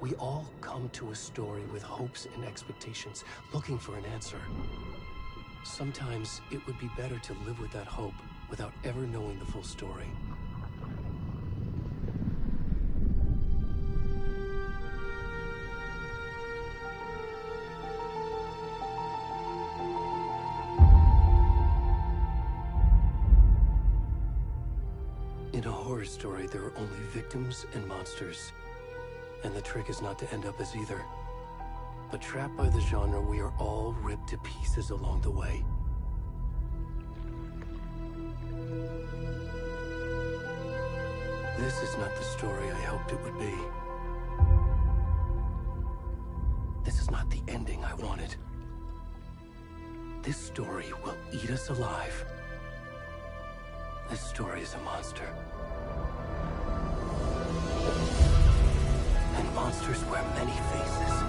We all come to a story with hopes and expectations, looking for an answer. Sometimes it would be better to live with that hope without ever knowing the full story. In a horror story, there are only victims and monsters. And the trick is not to end up as either. But trapped by the genre, we are all ripped to pieces along the way. This is not the story I hoped it would be. This is not the ending I wanted. This story will eat us alive. This story is a monster. And monsters wear many faces.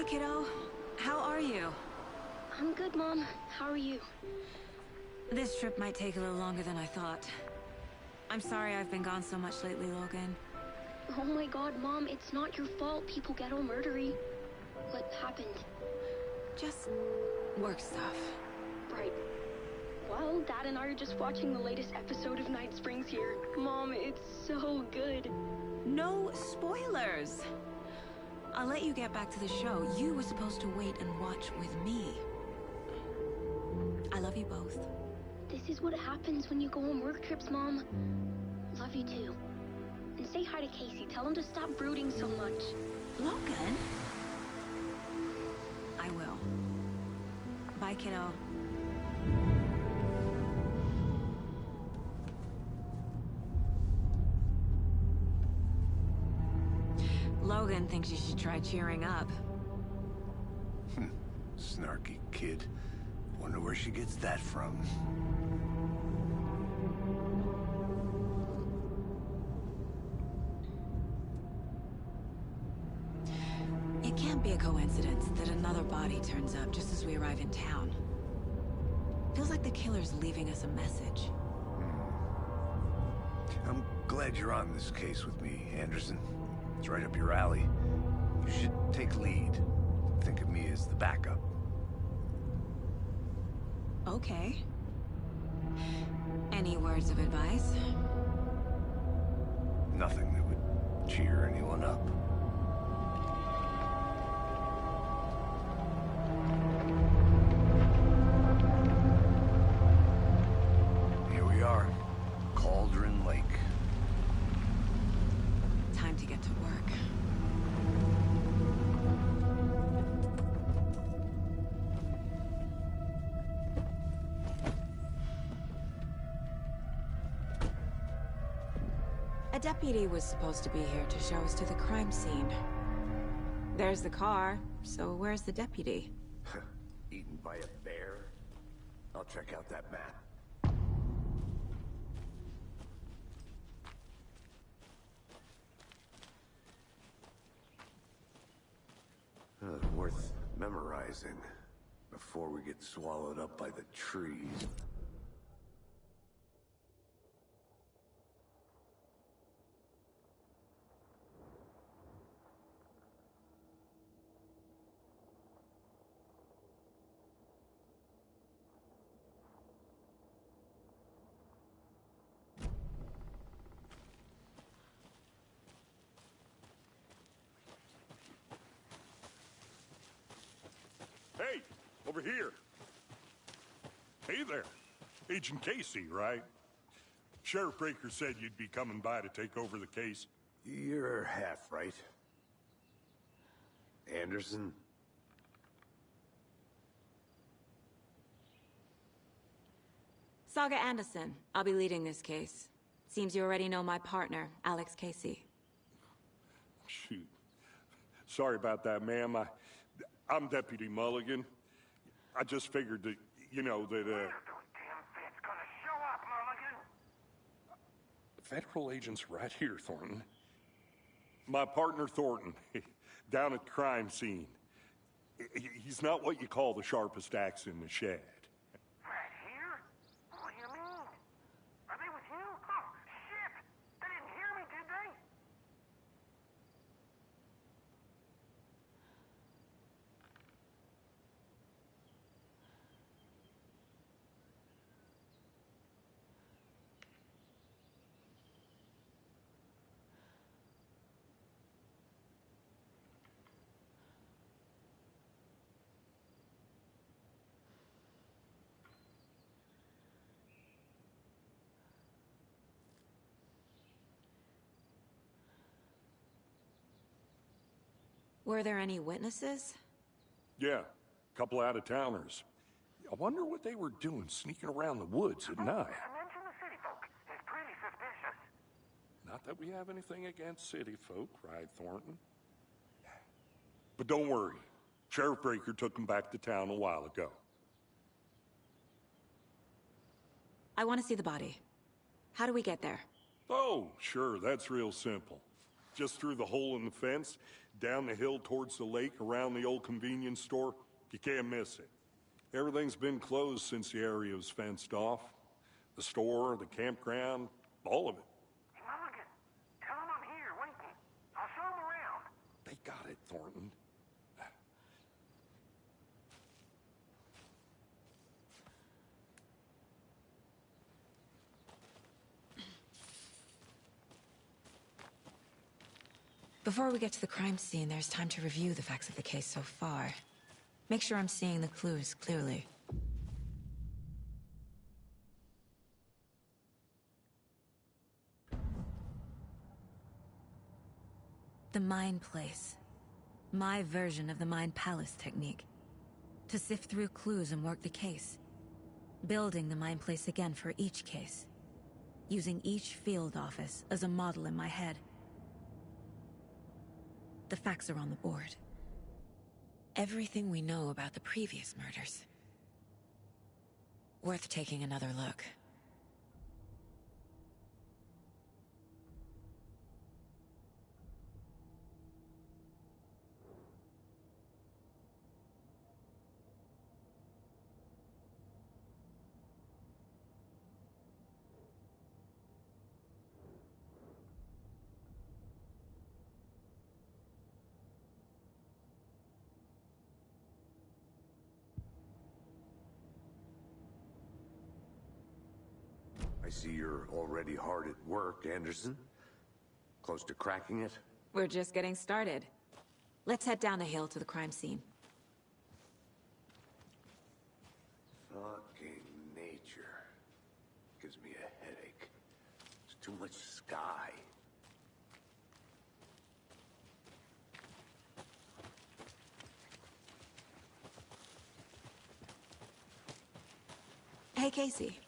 kiddo. How are you? I'm good, Mom. How are you? This trip might take a little longer than I thought. I'm sorry I've been gone so much lately, Logan. Oh my god, Mom, it's not your fault people get all murdery. What happened? Just work stuff. Right. Well, Dad and I are just watching the latest episode of Night Springs here. Mom, it's so good. No spoilers! I'll let you get back to the show. You were supposed to wait and watch with me. I love you both. This is what happens when you go on work trips, Mom. Love you too. And say hi to Casey. Tell him to stop brooding so much. Logan? I will. Bye, kiddo. Logan thinks you should try cheering up. Snarky kid. Wonder where she gets that from. It can't be a coincidence that another body turns up just as we arrive in town. Feels like the killer's leaving us a message. I'm glad you're on this case with me, Anderson. It's right up your alley. You should take lead. Think of me as the backup. Okay. Any words of advice? Nothing that would cheer anyone up. Here we are. Cauldron Lake. Time to get to work. A deputy was supposed to be here to show us to the crime scene. There's the car, so where's the deputy? Eaten by a bear? I'll check out that map. Worth memorizing before we get swallowed up by the trees. Hey, over here. Hey there. Agent Casey, right? Sheriff Breaker said you'd be coming by to take over the case. You're half right. Anderson? Saga Anderson. I'll be leading this case. Seems you already know my partner, Alex Casey. Shoot. Sorry about that, ma'am. I'm Deputy Mulligan. I just figured that, you know, that, Where's those damn vets gonna show up, Mulligan? Federal agent's right here, Thornton. My partner, Thornton, down at the crime scene. He's not what you call the sharpest axe in the shed. Right here? What do you mean? Are they with you? Oh, shit! They didn't hear me, did they? Were there any witnesses? Yeah, a couple out-of-towners. I wonder what they were doing sneaking around the woods at night. Mention the city folk. It's pretty suspicious. Not that we have anything against city folk, right, Thornton? But don't worry. Sheriff Breaker took them back to town a while ago. I want to see the body. How do we get there? Oh, sure, that's real simple. Just through the hole in the fence, down the hill towards the lake, around the old convenience store. You can't miss it. Everything's been closed since the area was fenced off. The store, the campground, all of it. Hey, Mulligan, tell him I'm here, waiting. I'll show him around. They got it, Thornton. Before we get to the crime scene, there's time to review the facts of the case so far. Make sure I'm seeing the clues clearly. The Mind Place. My version of the Mind Palace technique. To sift through clues and work the case. Building the Mind Place again for each case. Using each field office as a model in my head. The facts are on the board. Everything we know about the previous murders. Worth taking another look. I see you're already hard at work, Anderson. Close to cracking it? We're just getting started. Let's head down the hill to the crime scene. Fucking nature. Gives me a headache. There's too much sky. Hey, Casey.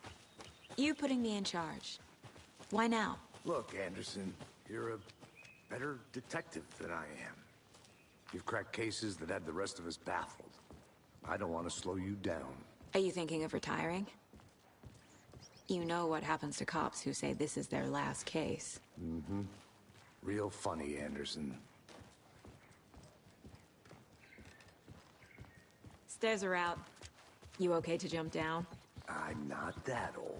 You putting me in charge. Why now? Look, Anderson, you're a better detective than I am. You've cracked cases that had the rest of us baffled. I don't want to slow you down. Are you thinking of retiring? You know what happens to cops who say this is their last case. Mm-hmm. Real funny, Anderson. Stairs are out. You okay to jump down? I'm not that old.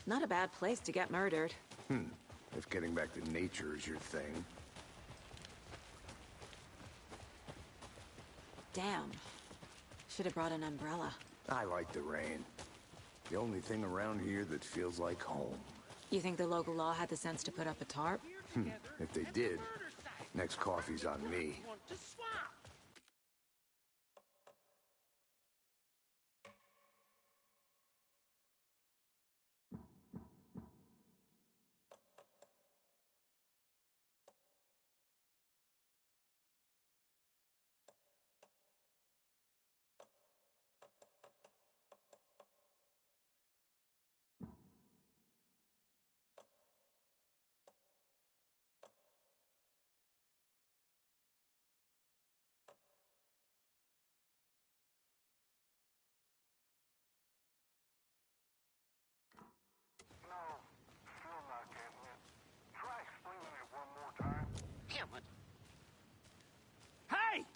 Not a bad place to get murdered. If getting back to nature is your thing. Damn. Should have brought an umbrella. I like the rain. The only thing around here that feels like home. You think the local law had the sense to put up a tarp? If they did, next coffee's on me. No, still not getting it. Try explaining it one more time. Damn it. Hey!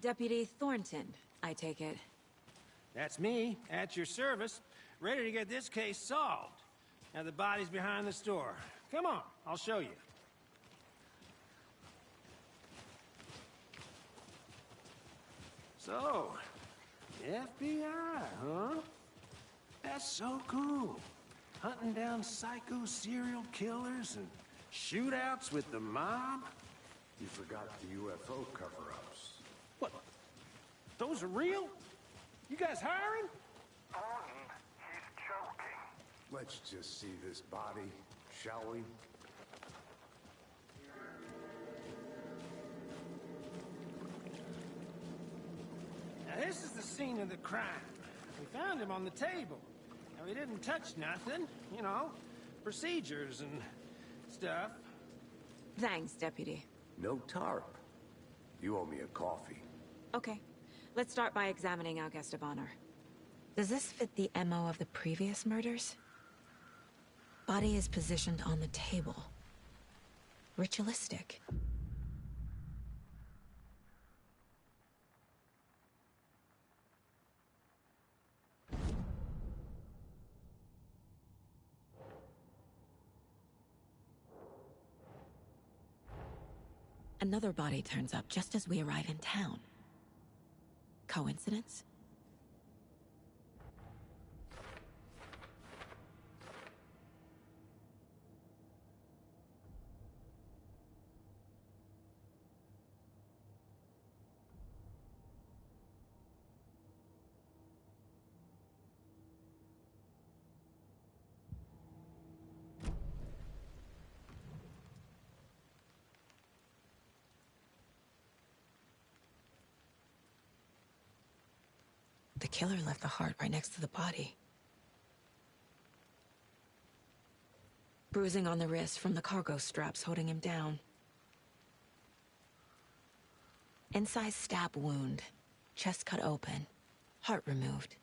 Deputy Thornton, I take it. That's me, at your service. ready to get this case solved. Now the body's behind the store. Come on, I'll show you. So, FBI, huh? That's so cool. Hunting down psycho serial killers and shootouts with the mob? You forgot the UFO cover-ups. What? Those are real? You guys hiring? Thornton, he's joking. Let's just see this body, shall we? Now this is the scene of the crime. We found him on the table. Now he didn't touch nothing, you know, procedures and stuff. Thanks, Deputy. No tarp. You owe me a coffee. Okay. Let's start by examining our guest of honor. Does this fit the MO of the previous murders? Body is positioned on the table. Ritualistic. Another body turns up just as we arrive in town. Coincidence? The killer left the heart right next to the body. Bruising on the wrist from the cargo straps holding him down. Incised stab wound. Chest cut open. Heart removed.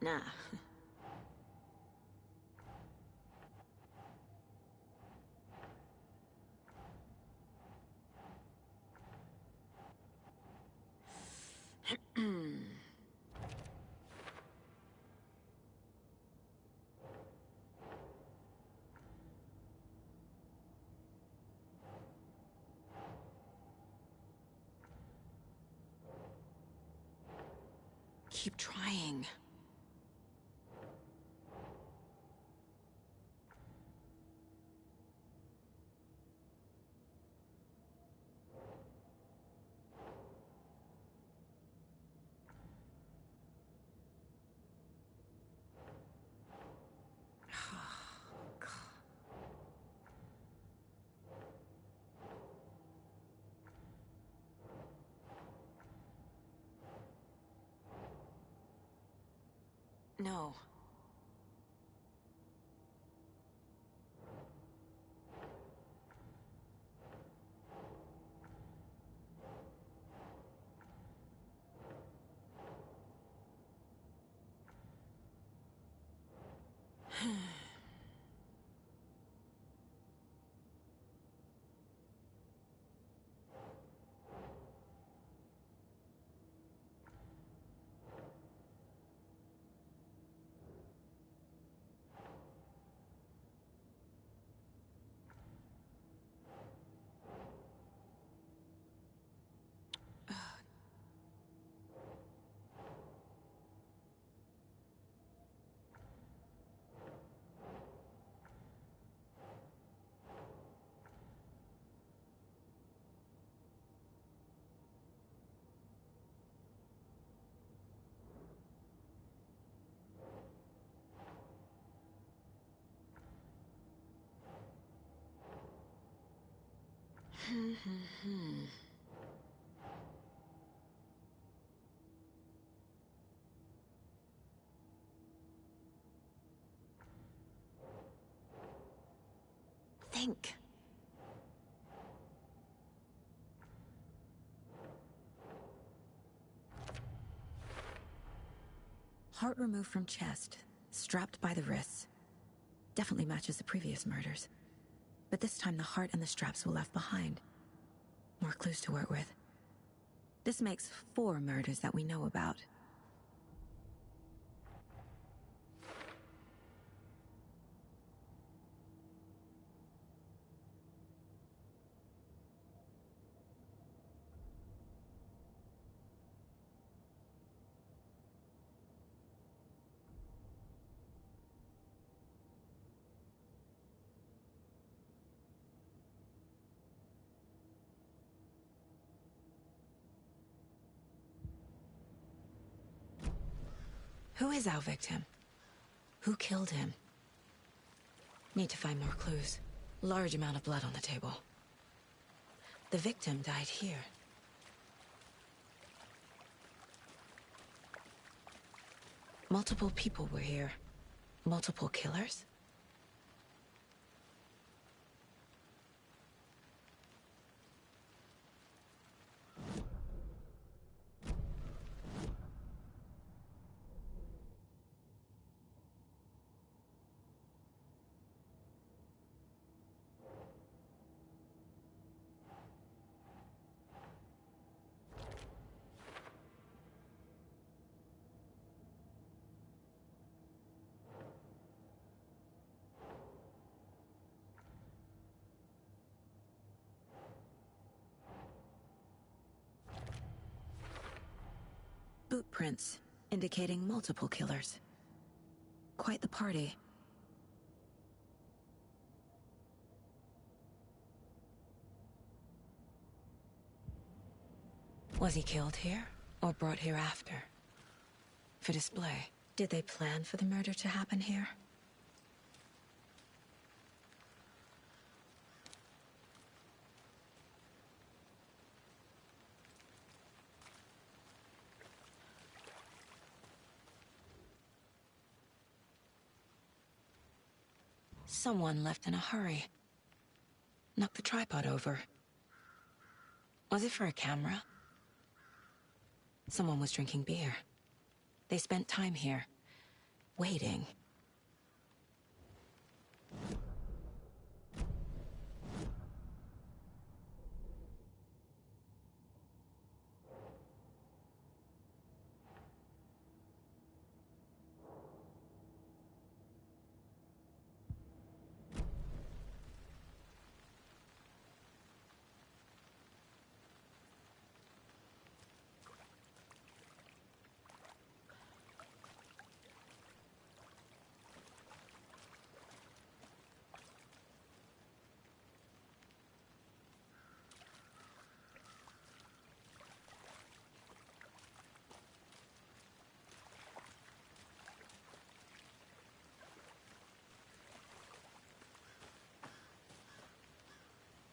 Nah. Keep trying. No. Think. Heart removed from chest, strapped by the wrists. Definitely matches the previous murders. But this time the heart and the straps were left behind. More clues to work with. This makes 4 murders that we know about. Who is our victim? Who killed him? Need to find more clues. Large amount of blood on the table. The victim died here. Multiple people were here. Multiple killers? Boot prints, indicating multiple killers. Quite the party. Was he killed here, or brought here after? For display. Did they plan for the murder to happen here? Someone left in a hurry. Knocked the tripod over. Was it for a camera? Someone was drinking beer. They spent time here. waiting.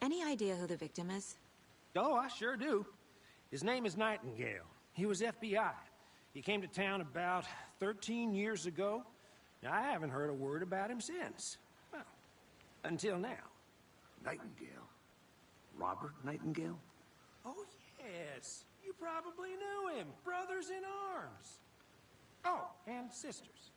Any idea who the victim is? Oh, I sure do. His name is Nightingale. He was FBI. He came to town about 13 years ago. Now, I haven't heard a word about him since. Well, until now. Nightingale? Robert Nightingale? Oh, yes. You probably knew him. Brothers in arms. Oh, and sisters.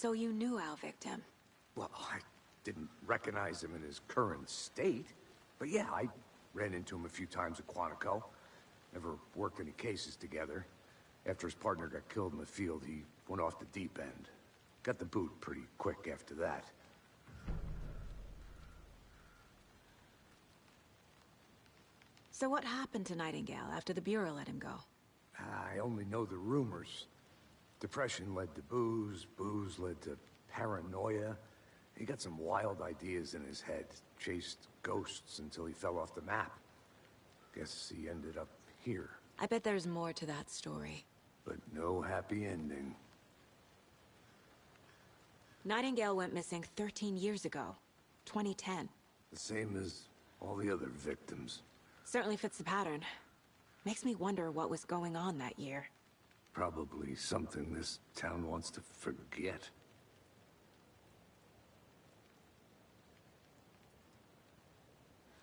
So you knew our victim? Well, I didn't recognize him in his current state. But yeah, I ran into him a few times at Quantico. Never worked any cases together. After his partner got killed in the field, he went off the deep end. Got the boot pretty quick after that. So what happened to Nightingale after the Bureau let him go? I only know the rumors. Depression led to booze, booze led to paranoia. He got some wild ideas in his head, chased ghosts until he fell off the map. Guess he ended up here. I bet there's more to that story. But no happy ending. Nightingale went missing 13 years ago. 2010. The same as all the other victims. Certainly fits the pattern. Makes me wonder what was going on that year. Probably something this town wants to forget.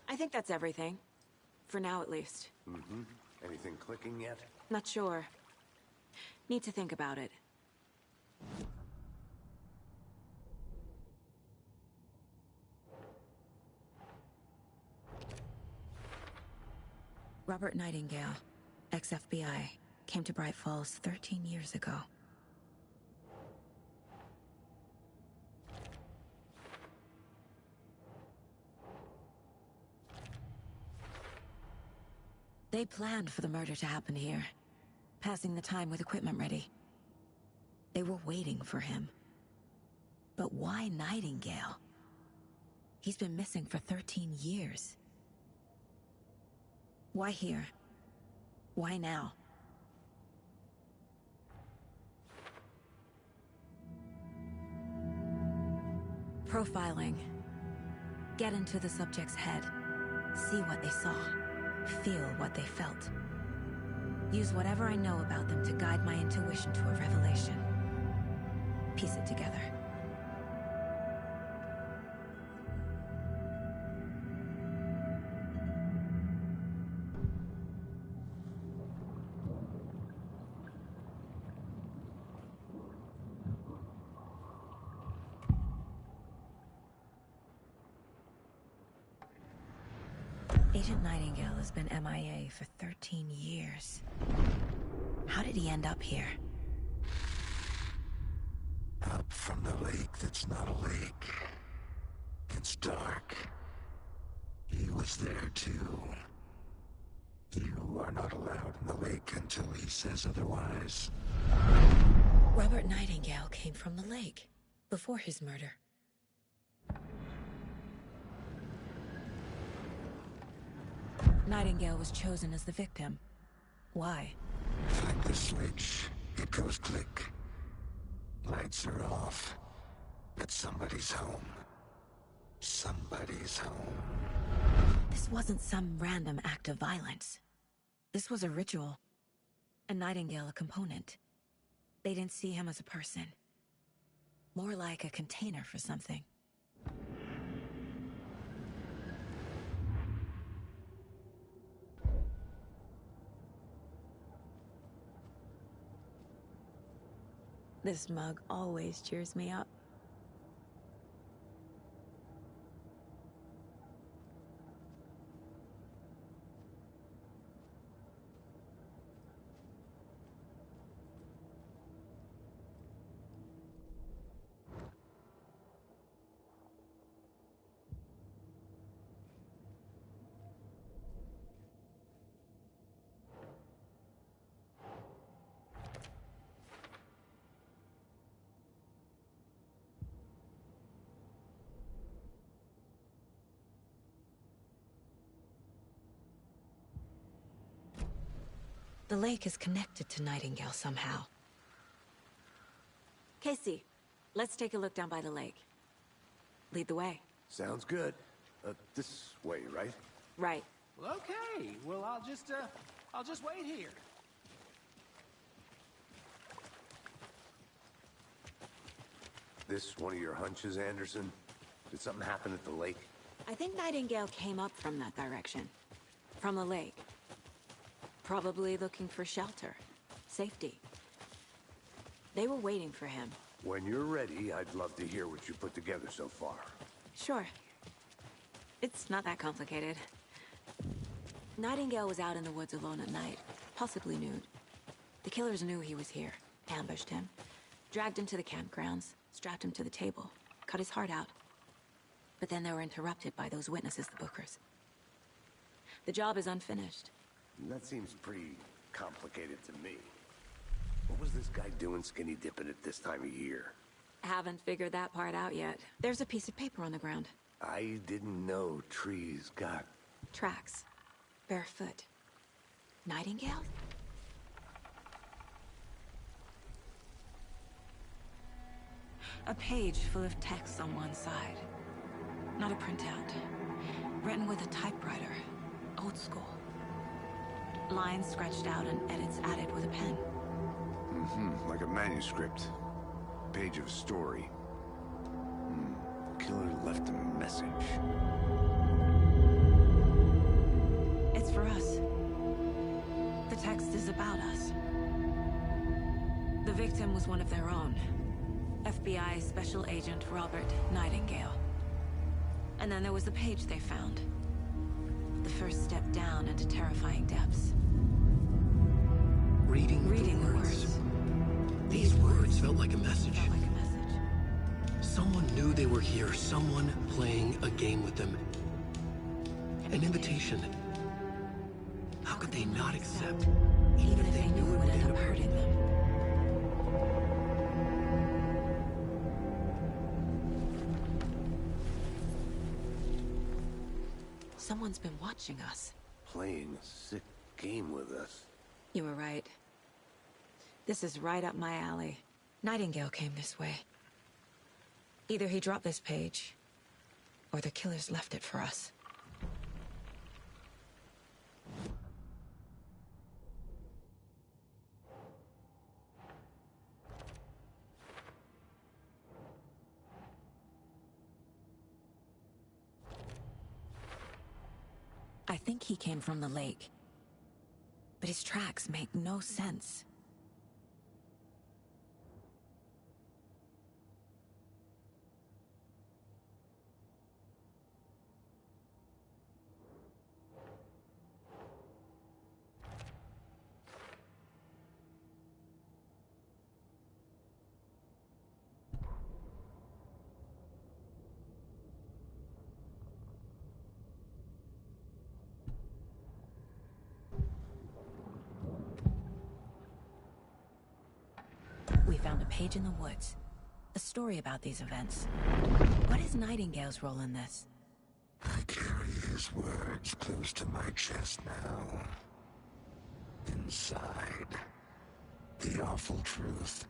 I think that's everything. For now, at least. Mm-hmm. Anything clicking yet? Not sure. Need to think about it. Robert Nightingale, ex-FBI, came to Bright Falls 13 years ago. They planned for the murder to happen here, passing the time with equipment ready. They were waiting for him. But why Nightingale? He's been missing for 13 years. Why here? Why now? Profiling. Get into the subject's head. See what they saw. Feel what they felt. Use whatever I know about them to guide my intuition to a revelation. Piece it together. Agent Nightingale has been MIA for 13 years. How did he end up here? Up from the lake that's not a lake. It's dark. He was there too. You are not allowed in the lake until he says otherwise. Robert Nightingale came from the lake, before his murder. Nightingale was chosen as the victim. Why? Find the switch. It goes click. Lights are off. But somebody's home. Somebody's home. This wasn't some random act of violence. This was a ritual. And Nightingale a component. They didn't see him as a person. More like a container for something. This mug always cheers me up. The lake is connected to Nightingale somehow. Casey, let's take a look down by the lake. Lead the way. Sounds good. This way, right? Right. Well, okay. Well, I'll just wait here. This one of your hunches, Anderson? Did something happen at the lake? I think Nightingale came up from that direction. From the lake. Probably looking for shelter. Safety. They were waiting for him. When you're ready, I'd love to hear what you put together so far. Sure. It's not that complicated. Nightingale was out in the woods alone at night, possibly nude. The killers knew he was here, ambushed him, dragged him to the campgrounds, strapped him to the table, cut his heart out. But then they were interrupted by those witnesses, the Bookers. The job is unfinished. That seems pretty complicated to me. What was this guy doing skinny dipping at this time of year? Haven't figured that part out yet. There's a piece of paper on the ground. I didn't know trees got... Tracks. Barefoot. Nightingale? A page full of text on one side. Not a printout. Written with a typewriter. Old school. Lines scratched out and edits added with a pen. Like a manuscript. Page of story. Killer left a message. It's for us. The text is about us. The victim was one of their own. FBI Special Agent Robert Nightingale. And then there was the page they found. The first step down into terrifying depths. Reading the words. These words felt like a message. Someone knew they were here, someone playing a game with them. An invitation. How could they not accept, even if they knew it would end up hurting them? Someone's been watching us. Playing a sick game with us. You were right. This is right up my alley. Nightingale came this way. Either he dropped this page, or the killers left it for us. I think he came from the lake. But his tracks make no sense. We found a page in the woods. A story about these events. What is Nightingale's role in this? I carry his words close to my chest now. Inside, the awful truth.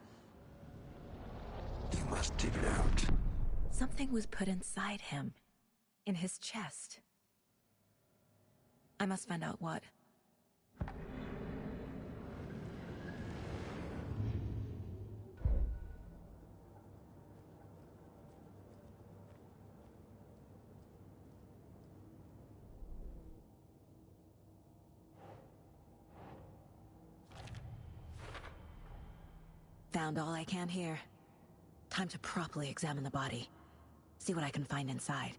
You must dig it out. Something was put inside him. In his chest. I must find out what. Found all I can here. Time to properly examine the body. See what I can find inside.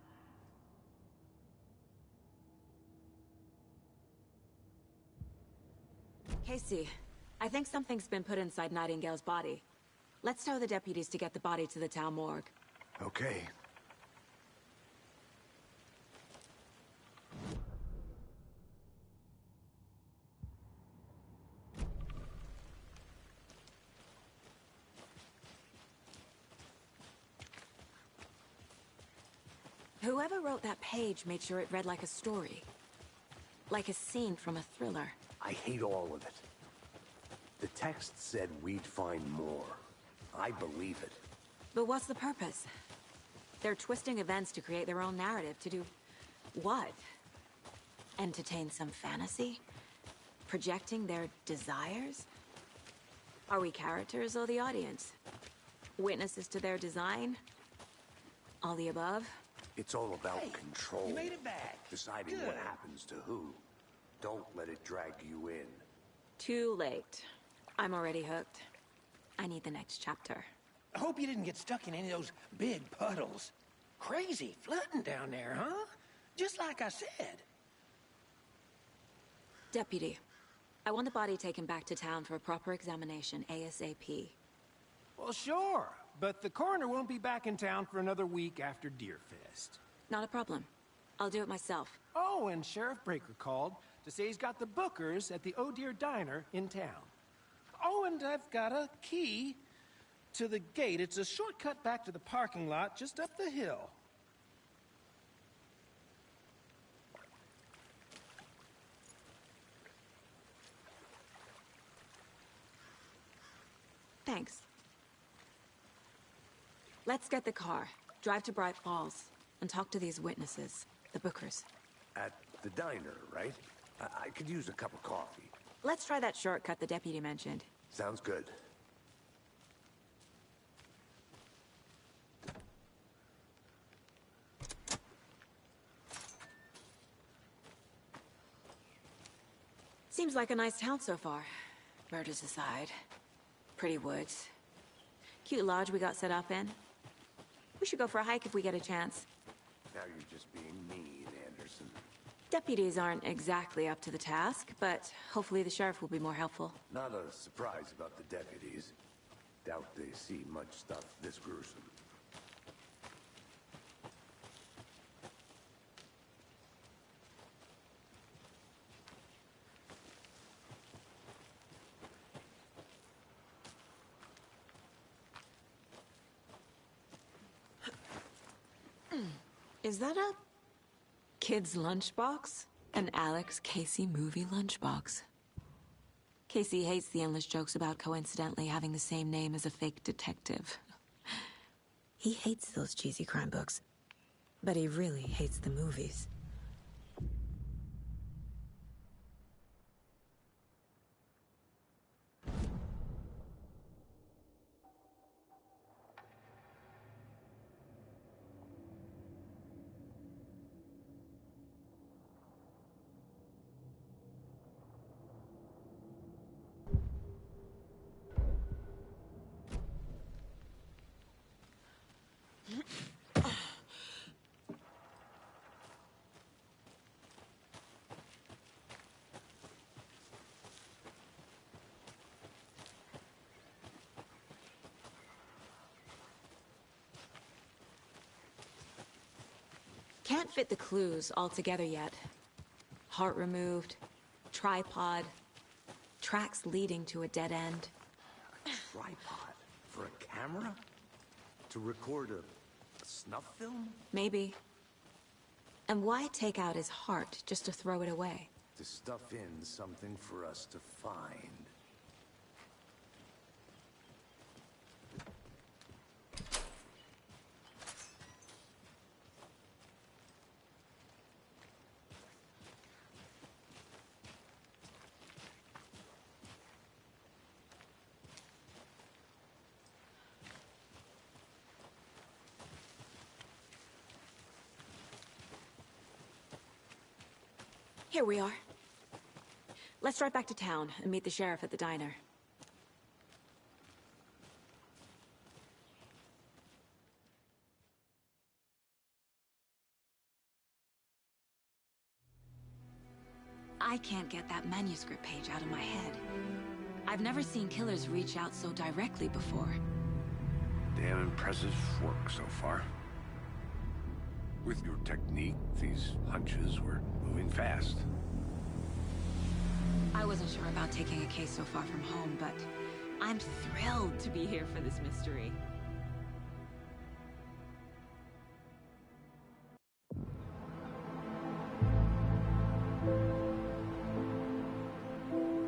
Casey, I think something's been put inside Nightingale's body. Let's tell the deputies to get the body to the town morgue. Okay. Whoever wrote that page made sure it read like a story. Like a scene from a thriller. I hate all of it. The text said we'd find more. I believe it. But what's the purpose? They're twisting events to create their own narrative to do... what? Entertain some fantasy? Projecting their desires? Are we characters or the audience? Witnesses to their design? All the above? It's all about control. You made it back. Deciding what happens to who. Don't let it drag you in. Too late. I'm already hooked. I need the next chapter. I hope you didn't get stuck in any of those big puddles. Crazy flooding down there, huh? Just like I said. Deputy, I want the body taken back to town for a proper examination, ASAP. Well, sure, but the coroner won't be back in town for another week after Deerfest. Not a problem. I'll do it myself. Oh, and Sheriff Breaker called to say he's got the bookers at the Oh Dear Diner in town. Oh, and I've got a key to the gate. It's a shortcut back to the parking lot just up the hill. Thanks. Let's get the car, drive to Bright Falls, and talk to these witnesses, the bookers. At the diner, right? I could use a cup of coffee. Let's try that shortcut the deputy mentioned. Sounds good. Seems like a nice town so far. Murders aside. Pretty woods. Cute lodge we got set up in. We should go for a hike if we get a chance. Now you're just being mean, Anderson. Deputies aren't exactly up to the task, but hopefully the sheriff will be more helpful. Not a surprise about the deputies. Doubt they see much stuff this gruesome. Is that a kid's lunchbox? An Alex Casey movie lunchbox. Casey hates the endless jokes about coincidentally having the same name as a fake detective. He hates those cheesy crime books, but he really hates the movies. Can't fit the clues all together yet. Heart removed, tripod, tracks leading to a dead end. A tripod? For a camera? To record a snuff film? Maybe. And why take out his heart just to throw it away? To stuff in something for us to find. Here we are. Let's drive back to town and meet the sheriff at the diner. I can't get that manuscript page out of my head. I've never seen killers reach out so directly before. Damn impressive work so far. With your technique, these hunches were moving fast. I wasn't sure about taking a case so far from home, but I'm thrilled to be here for this mystery.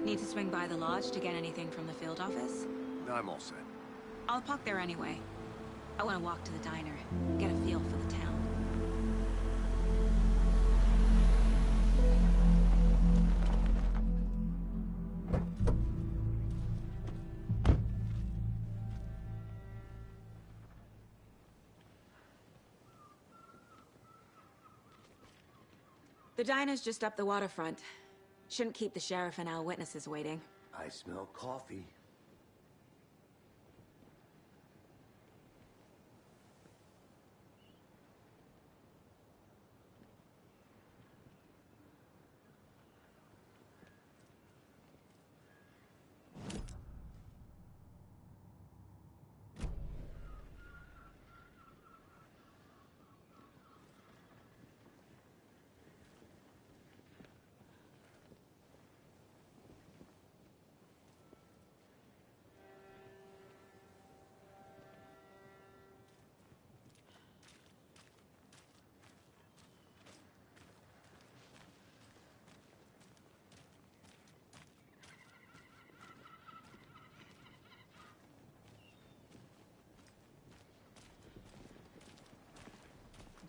Need to swing by the lodge to get anything from the field office? I'm all set. I'll park there anyway. I want to walk to the diner, get a feel for the town. The diner's just up the waterfront. Shouldn't keep the sheriff and our witnesses waiting. I smell coffee.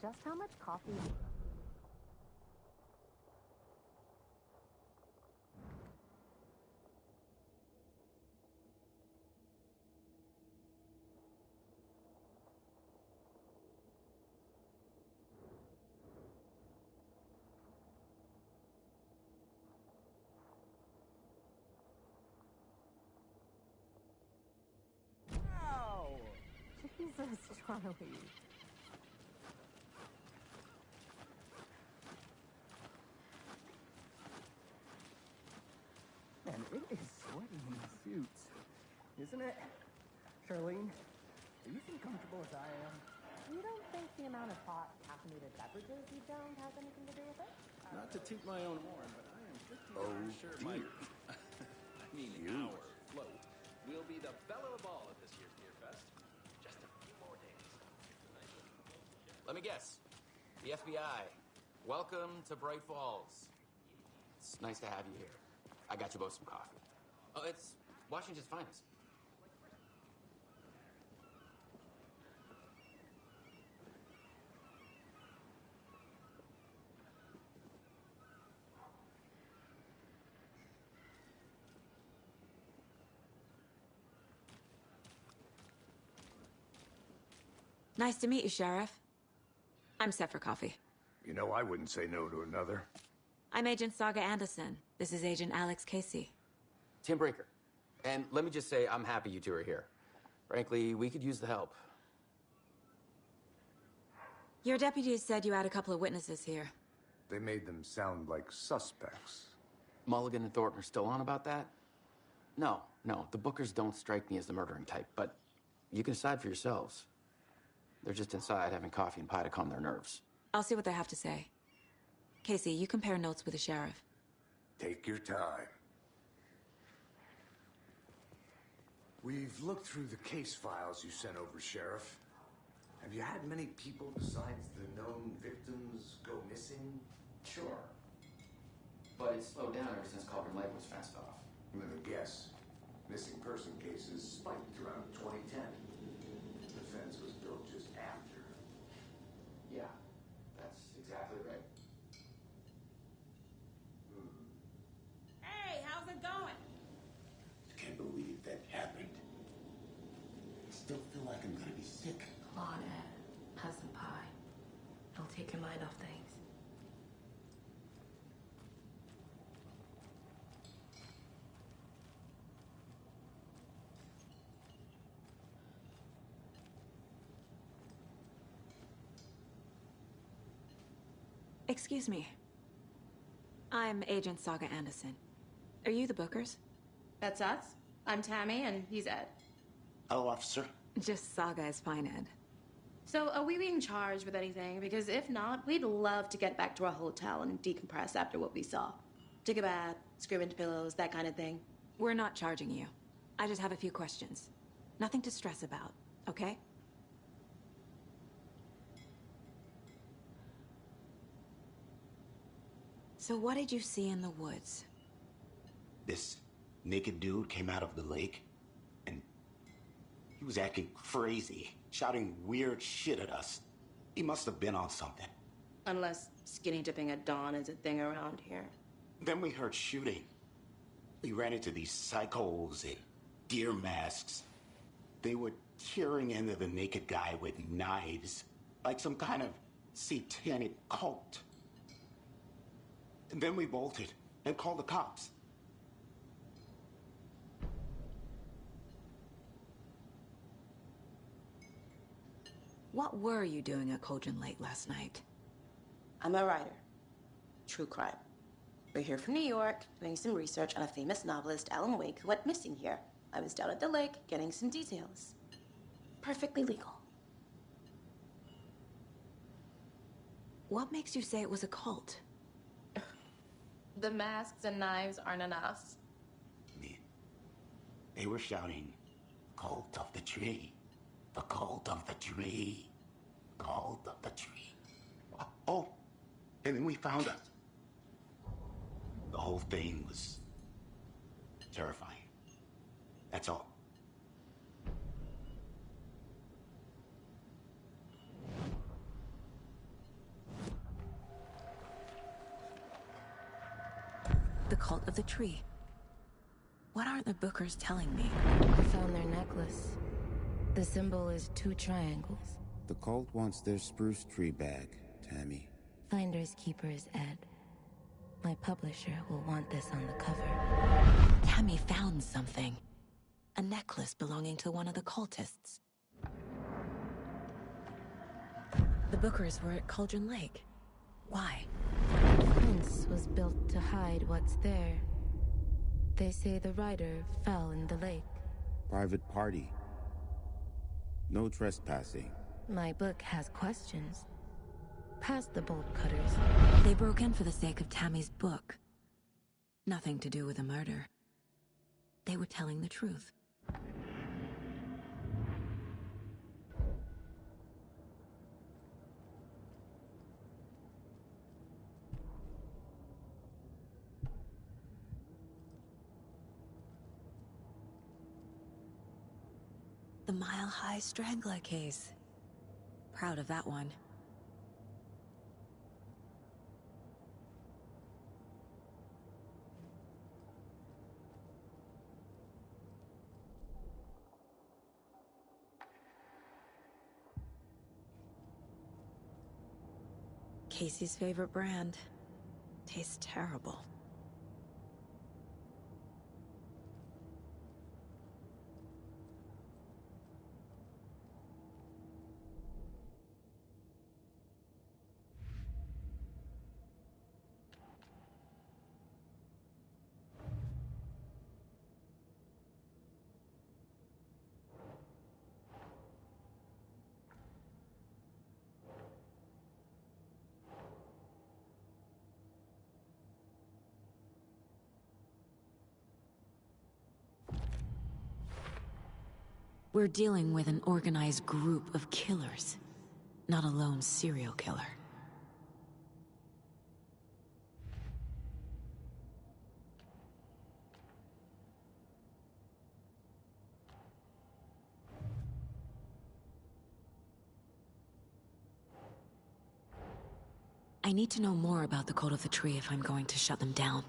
just how much coffee... Oh! Jesus, Charlie. Man, it is sweaty in these suits, isn't it? Charlene, are you as comfortable as I am? You don't think the amount of hot, caffeinated beverages you downed has anything to do with it? Not to toot my own horn, but I am pretty sure my... I mean, our float will be the belle of the ball at this year's Beer Fest. Just a few more days. Let me guess. The FBI. Welcome to Bright Falls. It's nice to have you here. I got you both some coffee. Oh, it's Washington's finest. Nice to meet you, Sheriff. I'm set for coffee. You know, I wouldn't say no to another. I'm Agent Saga Anderson. This is Agent Alex Casey. Tim Breaker. And let me just say, I'm happy you two are here. Frankly, we could use the help. Your deputies said you had a couple of witnesses here. They made them sound like suspects. Mulligan and Thornton are still on about that? No, the Bookers don't strike me as the murdering type, but you can decide for yourselves. They're just inside having coffee and pie to calm their nerves. I'll see what they have to say. Casey, you compare notes with the sheriff. Take your time. We've looked through the case files you sent over, Sheriff. Have you had many people besides the known victims go missing? Sure. But it's slowed down ever since Cauldron Lake was fenced off. Let me guess. Missing person cases spiked around 2010. The fence was built just after. Yeah, that's exactly right. Hey, how's it going? I can't believe that happened. I still feel like I'm gonna be sick. Come on, Ed. Have some pie. It'll take your mind off things. Excuse me. I'm Agent Saga Anderson. Are you the Bookers? That's us. I'm Tammy, and he's Ed. Hello, officer. Just Saga is fine, Ed. So, are we being charged with anything? Because if not, we'd love to get back to our hotel and decompress after what we saw. Take a bath, scream into pillows, that kind of thing. We're not charging you. I just have a few questions. Nothing to stress about, okay? So what did you see in the woods? This naked dude came out of the lake, and he was acting crazy, shouting weird shit at us. He must have been on something. Unless skinny dipping at dawn is a thing around here. Then we heard shooting. We ran into these psychos in deer masks. They were tearing into the naked guy with knives, like some kind of satanic cult. And then we bolted and called the cops. What were you doing at Cauldron Lake last night? I'm a writer. True crime. We're here from New York, doing some research on a famous novelist, Alan Wake, who went missing here. I was down at the lake, getting some details. Perfectly legal. What makes you say it was a cult? The masks and knives aren't enough. They were shouting, "Cult of the tree. The cult of the tree. Cult of the tree." Oh, and then we found us. The whole thing was terrifying. That's all. The cult of the tree. What aren't the Bookers telling me? I found their necklace. The symbol is 2 triangles. The cult wants their spruce tree back, Tammy. Finders keepers, Ed. My publisher will want this on the cover. Tammy found something. A necklace belonging to one of the cultists. The Bookers were at Cauldron Lake. Why? The fence was built to hide what's there. They say the rider fell in the lake. Private party. No trespassing. My book has questions. Past the bolt cutters. They broke in for the sake of Tammy's book. Nothing to do with a murder. They were telling the truth. The Mile High Strangler case. Proud of that one. Casey's favorite brand. Tastes terrible. We're dealing with an organized group of killers, not a lone serial killer. I need to know more about the Cult of the Tree if I'm going to shut them down.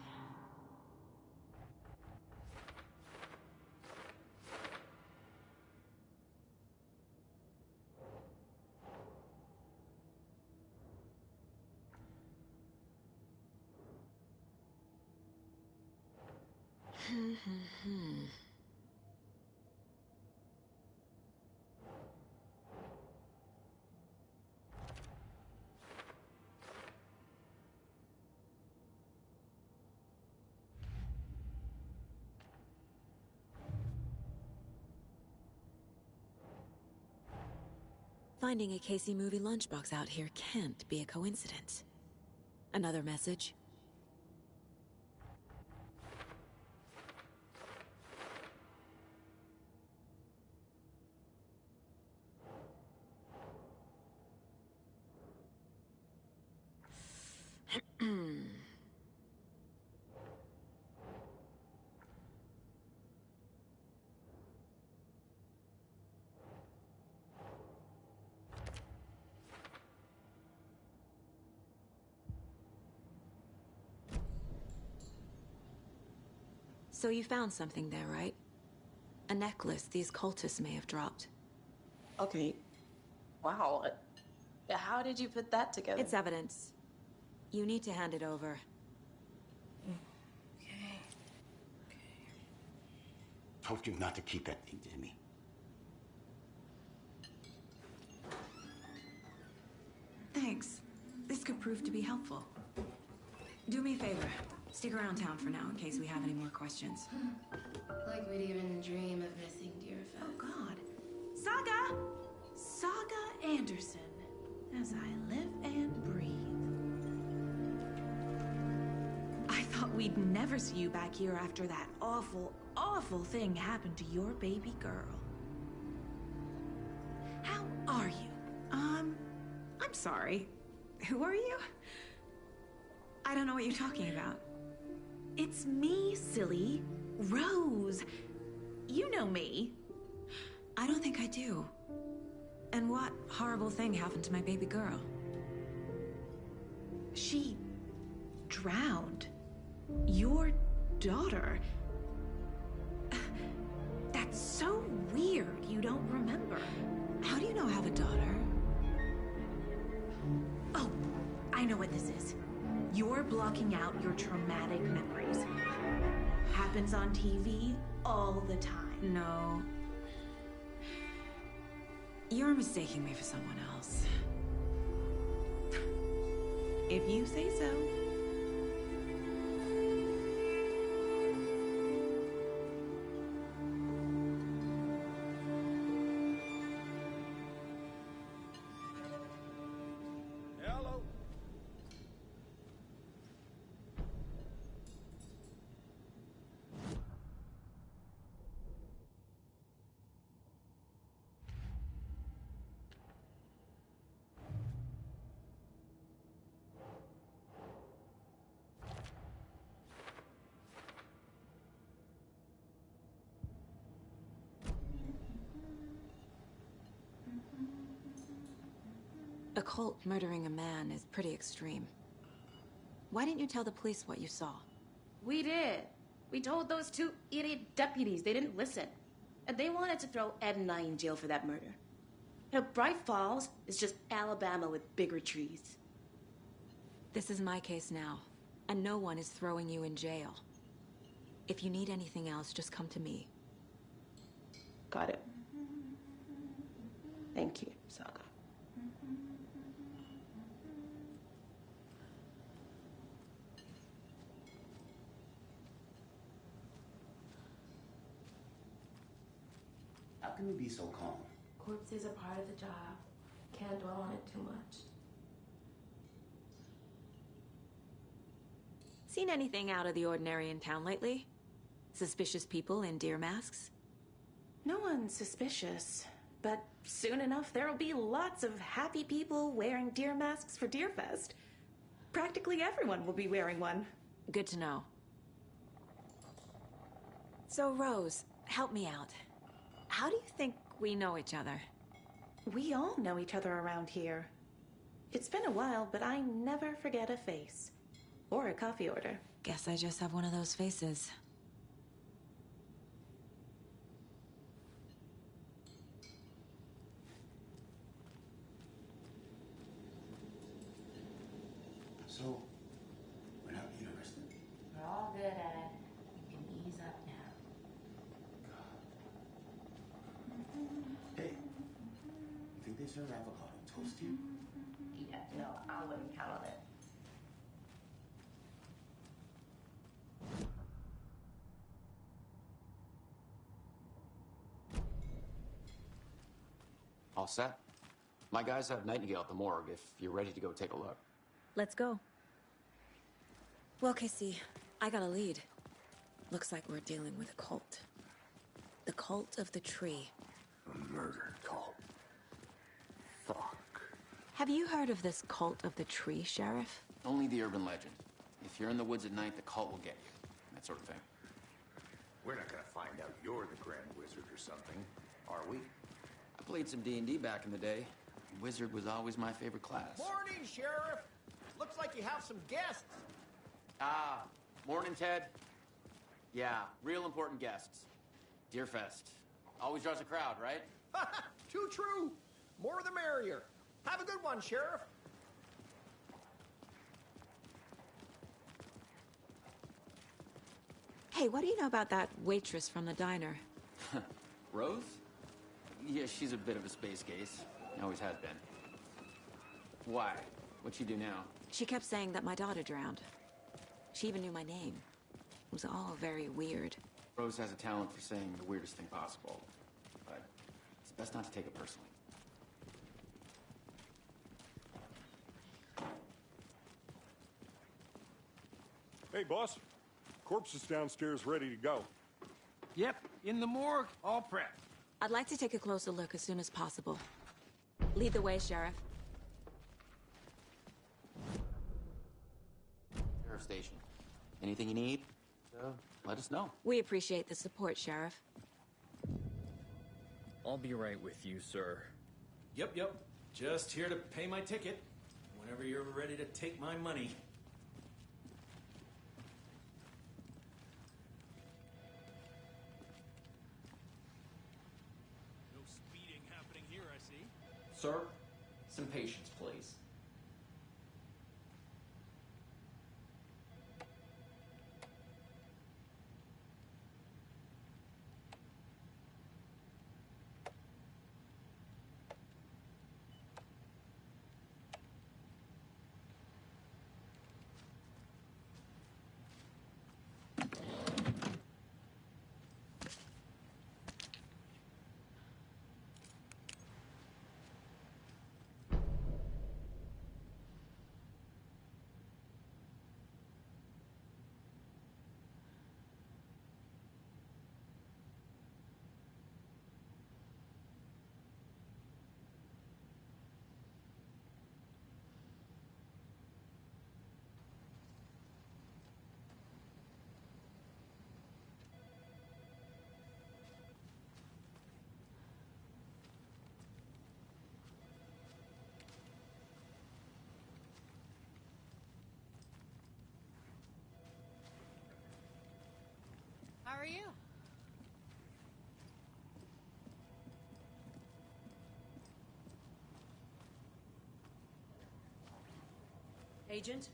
Finding a Casey movie lunchbox out here can't be a coincidence. Another message? So you found something there, right? A necklace these cultists may have dropped. Okay. Wow. How did you put that together? It's evidence. You need to hand it over. Okay. Told you not to keep that thing, Jimmy. Thanks. This could prove to be helpful. Do me a favor. Stick around town for now in case we have any more questions. Like we'd even dream of missing Deerfest. Oh, God. Saga Anderson. As I live and breathe. I thought we'd never see you back here after that awful, awful thing happened to your baby girl. How are you? I'm sorry. Who are you? I don't know what you're talking about. It's me, silly. Rose. You know me. I don't think I do. And what horrible thing happened to my baby girl? She drowned. Your daughter? That's so weird you don't remember. How do you know I have a daughter? Oh, I know what this is. You're blocking out your traumatic memories. Happens on TV all the time. No. You're mistaking me for someone else. If you say so. Hello. A cult murdering a man is pretty extreme. Why didn't you tell the police what you saw? We did. We told those two idiot deputies. They didn't listen. And they wanted to throw Ed and I in jail for that murder. You know, Bright Falls is just Alabama with bigger trees. This is my case now, and no one is throwing you in jail. If you need anything else, just come to me. Got it. Thank you, Saga. How can you be so calm? Corpses are part of the job. Can't dwell on it too much. Seen anything out of the ordinary in town lately? Suspicious people in deer masks? No one's suspicious, but soon enough there'll be lots of happy people wearing deer masks for Deerfest. Practically everyone will be wearing one. Good to know. So, Rose, help me out. How do you think we know each other? We all know each other around here. It's been a while, but I never forget a face. Or a coffee order. Guess I just have one of those faces. So, we're not being arrested? We're all good, Ed. You can ease up now. Hey, you think they serve avocado toast here? Yeah, no, I wouldn't count on it. All set? My guys have Nightingale at the morgue if you're ready to go take a look. Let's go. Well, Casey, I got a lead. Looks like we're dealing with a cult. The cult of the tree. A murder cult. Fuck. Have you heard of this cult of the tree, Sheriff? Only the urban legend. If you're in the woods at night, the cult will get you. That sort of thing. We're not gonna find out you're the Grand Wizard or something, are we? I played some D&D back in the day. Wizard was always my favorite class. Morning, Sheriff. Looks like you have some guests. Ah, morning, Ted. Yeah, real important guests. Deerfest. Always draws a crowd, right? Too true. More the merrier. Have a good one, Sheriff. Hey, what do you know about that waitress from the diner? Rose? Yeah, she's a bit of a space case. Always has been. Why? What'd she do now? She kept saying that my daughter drowned. She even knew my name. It was all very weird. Rose has a talent for saying the weirdest thing possible. But it's best not to take it personally. Hey, boss. Corpse is downstairs ready to go. Yep, in the morgue, all prepped. I'd like to take a closer look as soon as possible. Lead the way, Sheriff. Sheriff Station. Anything you need, let us know. We appreciate the support, Sheriff. I'll be right with you, sir. Yep. Just here to pay my ticket. Whenever you're ready to take my money. Sir, some patience, please. How are you? Agent?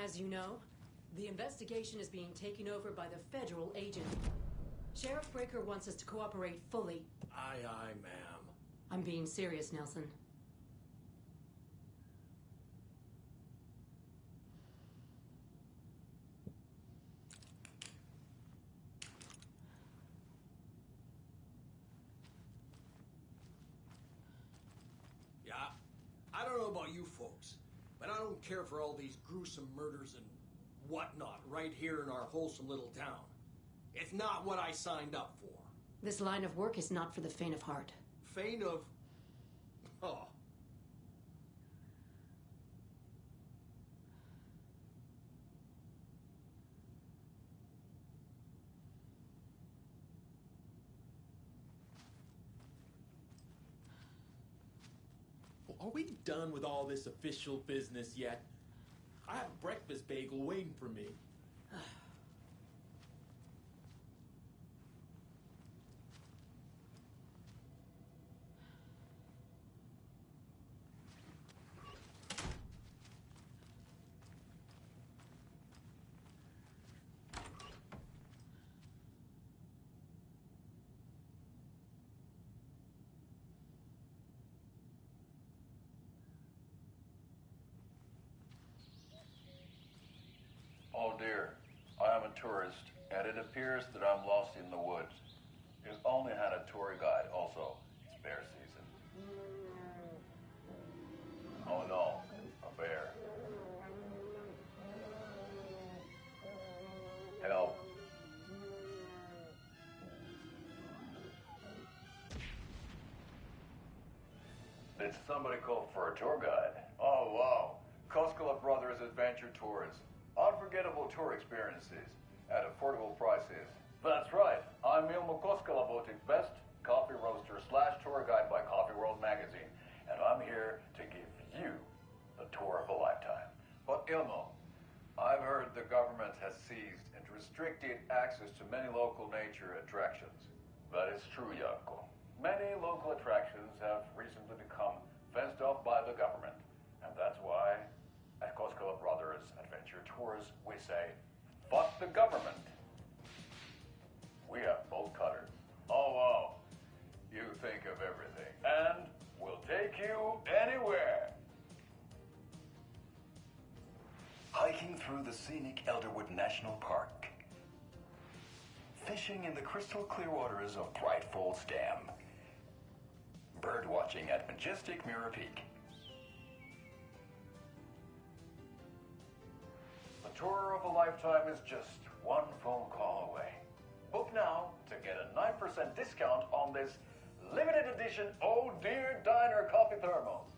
As you know, the investigation is being taken over by the federal agent. Sheriff Breaker wants us to cooperate fully. Aye, aye, ma'am. I'm being serious, Nelson. Yeah, I don't know about you folks, but I don't care for all these gruesome murders and whatnot right here in our wholesome little town. It's not what I signed up for. This line of work is not for the faint of heart. Faint of... Oh. Are we done with all this official business yet? I have a breakfast bagel waiting for me. Oh dear, I am a tourist, and it appears that I'm lost in the woods. You've only had a tour guide, also. It's bear season. Oh no, a bear. Help. Did somebody call for a tour guide? Oh wow, Koskela Brothers Adventure Tours. Unforgettable tour experiences at affordable prices. That's right. I'm Ilmo Koskela, voted best coffee roaster / tour guide by Coffee World magazine, and I'm here to give you the tour of a lifetime. But Ilmo, I've heard the government has seized and restricted access to many local nature attractions. That is true, Janko. Many local attractions have recently become fenced off by the government, and that's why at Koskela Brothers Adventure Tours, we say, fuck the government. We have bolt cutters. Oh, wow. You think of everything. And we'll take you anywhere. Hiking through the scenic Elderwood National Park. Fishing in the crystal clear waters of Bright Falls Dam. Bird watching at majestic Mirror Peak. The tour of a lifetime is just one phone call away. Book now to get a 9% discount on this limited edition Oh Dear Diner coffee thermos.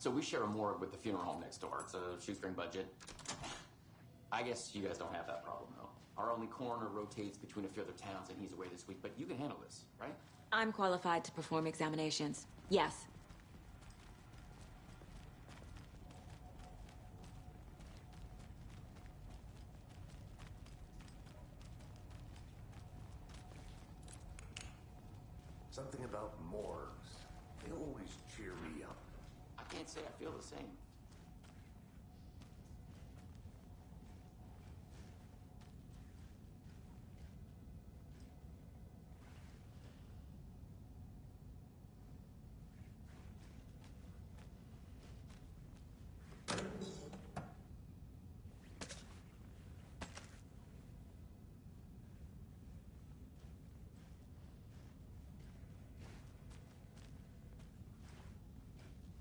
So we share a morgue with the funeral home next door. It's a shoestring budget. I guess you guys don't have that problem, though. Our only coroner rotates between a few other towns, and he's away this week. But you can handle this, right? I'm qualified to perform examinations. Yes. Something about morgues. They always cheer me up. I can't say I feel the same.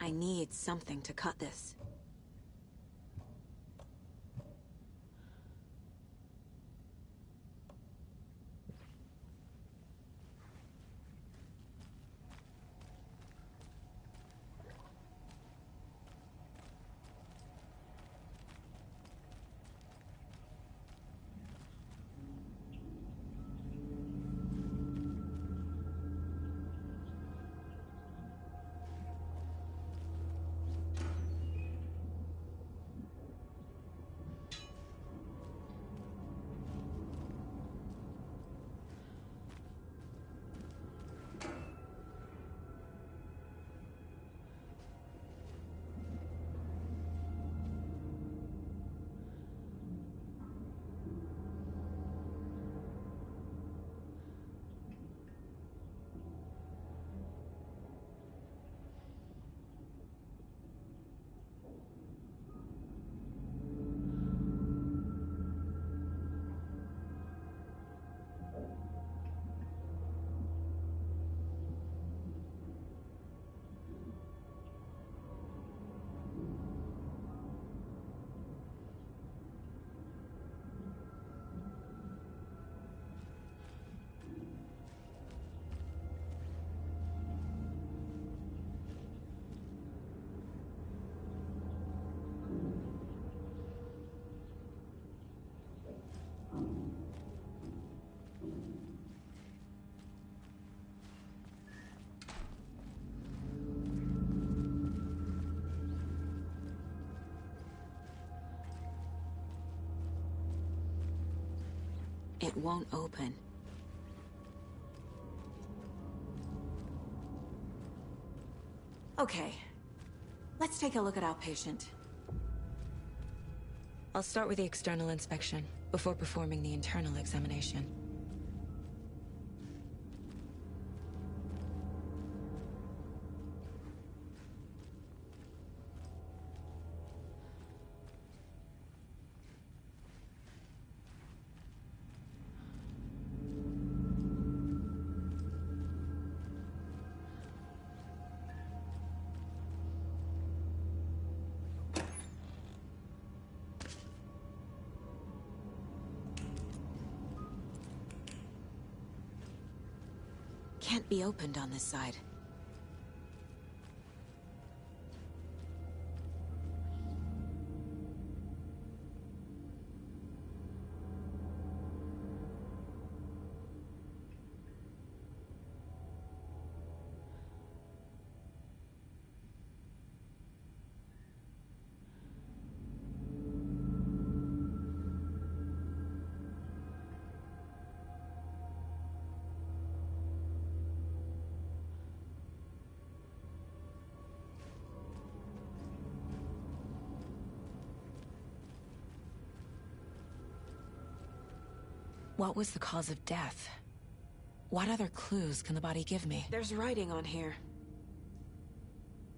I need something to cut this. It won't open. Okay. Let's take a look at our patient. I'll start with the external inspection before performing the internal examination. Can't be opened on this side. What was the cause of death? What other clues can the body give me? There's writing on here.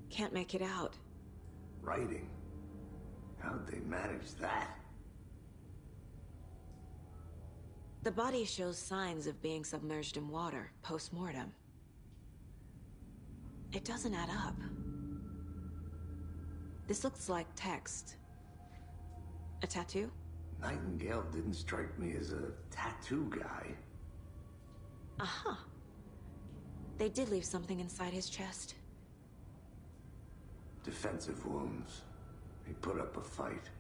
Can't make it out. Writing? How'd they manage that? The body shows signs of being submerged in water, post-mortem. It doesn't add up. This looks like text. A tattoo? Nightingale didn't strike me as a tattoo guy. They did leave something inside his chest. Defensive wounds. He put up a fight.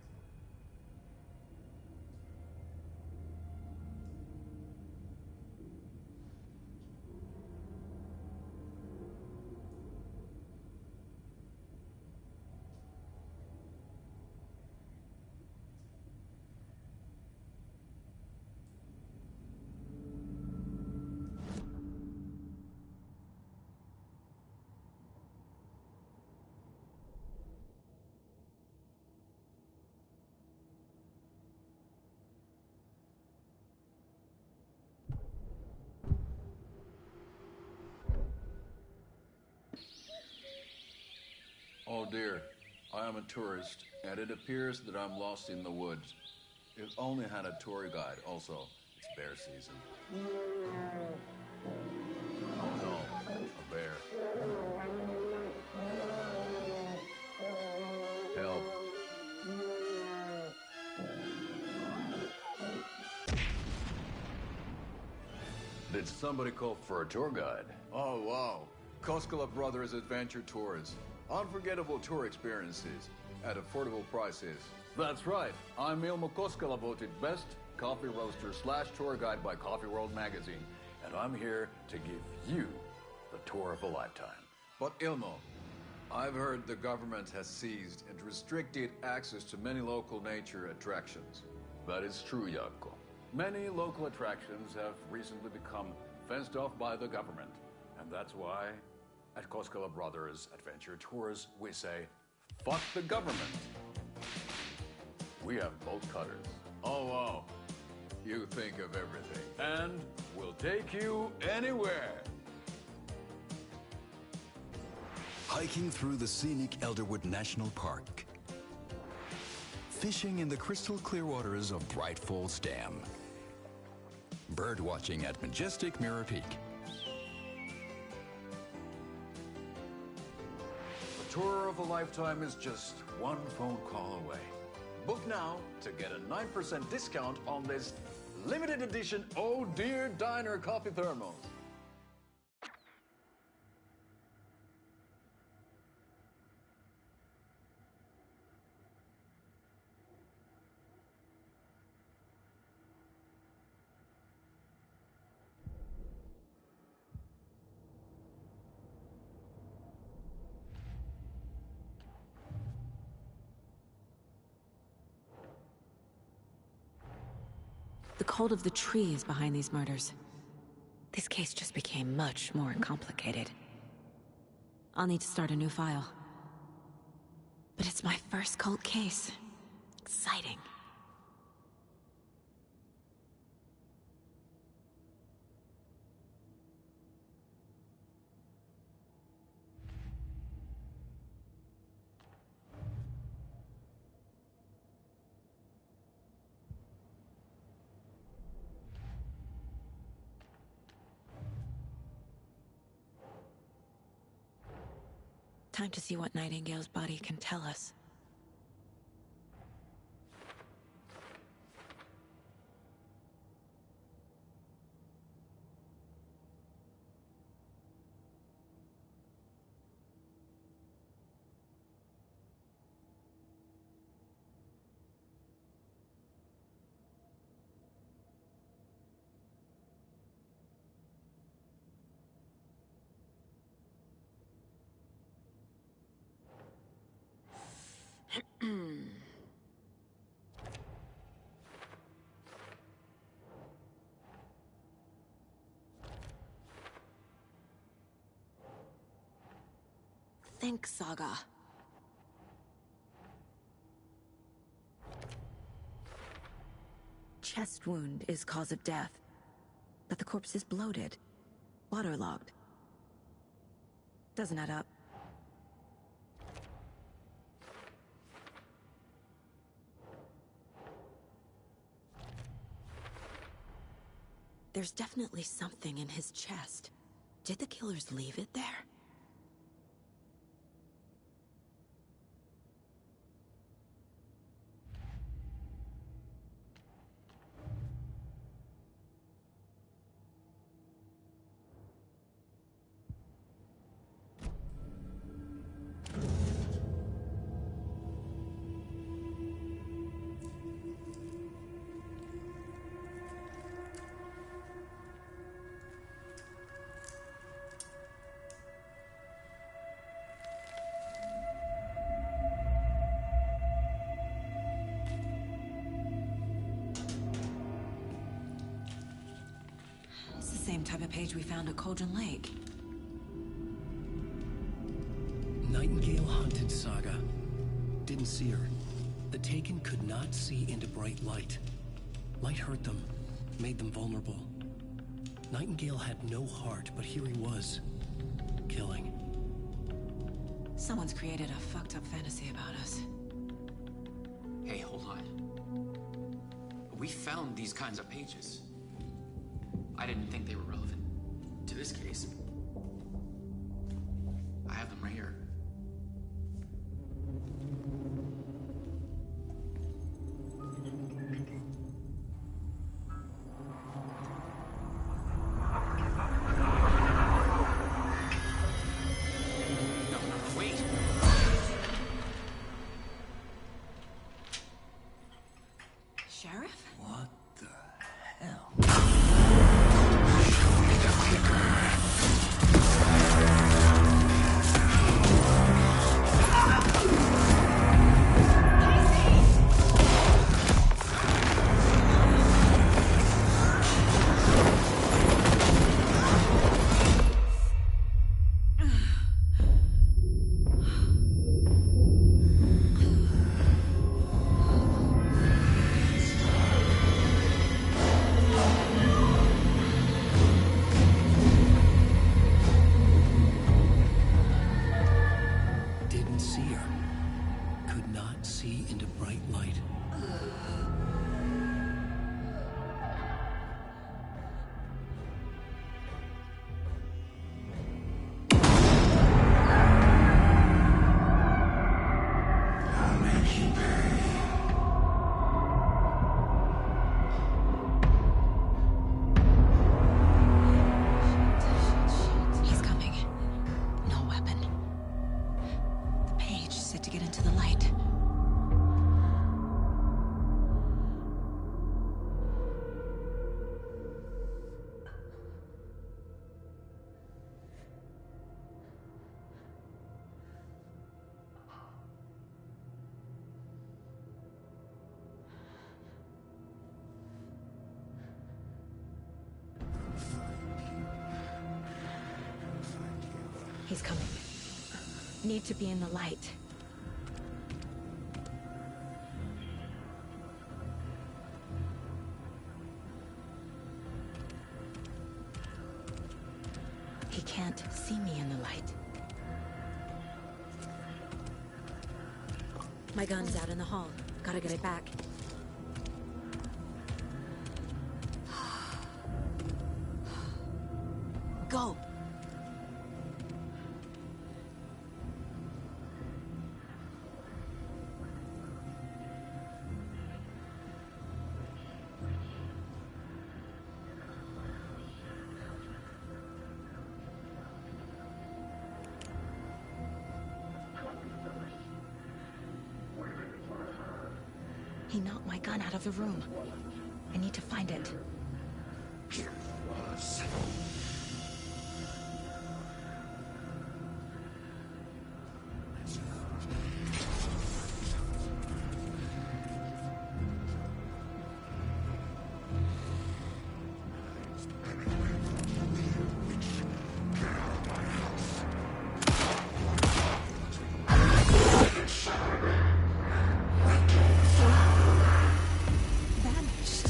Oh dear, I am a tourist, and it appears that I'm lost in the woods. If only had a tour guide. Also, it's bear season. Oh no, a bear. Help. Did somebody call for a tour guide? Oh wow, Koskela Brothers Adventure Tours. Unforgettable tour experiences at affordable prices. That's right. I'm Ilmo Koskela, voted best coffee roaster / tour guide by Coffee World magazine. And I'm here to give you the tour of a lifetime. But Ilmo, I've heard the government has seized and restricted access to many local nature attractions. That is true, Jaakko. Many local attractions have recently become fenced off by the government. And that's why at Koskela Brothers Adventure Tours, we say, fuck the government. We have bolt cutters. Oh, wow. You think of everything. And we'll take you anywhere. Hiking through the scenic Elderwood National Park. Fishing in the crystal clear waters of Bright Falls Dam. Bird watching at majestic Mirror Peak. The tour of a lifetime is just one phone call away. Book now to get a 9% discount on this limited edition Oh Dear Diner coffee thermos. The cult of the tree is behind these murders. This case just became much more complicated. I'll need to start a new file. But it's my first cult case. Exciting. Time to see what Nightingale's body can tell us. Think, Saga. Chest wound is cause of death, but the corpse is bloated, waterlogged. Doesn't add up. There's definitely something in his chest. Did the killers leave it there? same type of page we found at Cauldron Lake. Nightingale hunted Saga. Didn't see her. The Taken could not see into bright light. Light hurt them, made them vulnerable. Nightingale had no heart, but here he was, killing. Someone's created a fucked up fantasy about us. Hey, hold on. We found these kinds of pages. I didn't think they were relevant to this case. I have them right here. Sheriff? What the hell? Didn't see her. Could not see into bright light. He's coming. No weapon. The page set to get into the light. He's coming. Need to be in the light. He can't see me in the light. My gun's out in the hall. Gotta get it back. Go! He knocked my gun out of the room. I need to find it. It was. Vanished.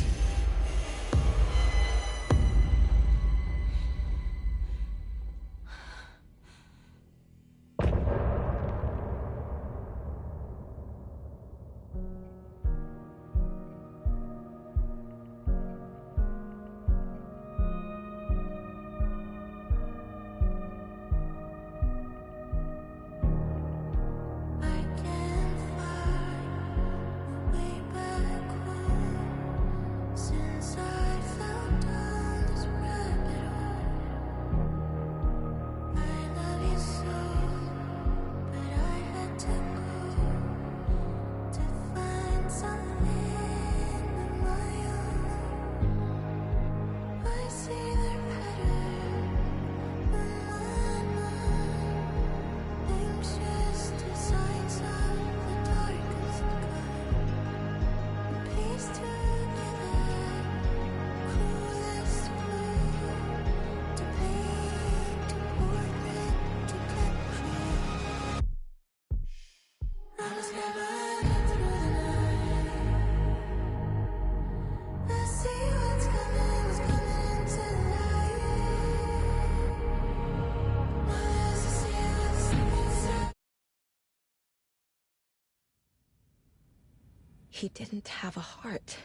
He didn't have a heart,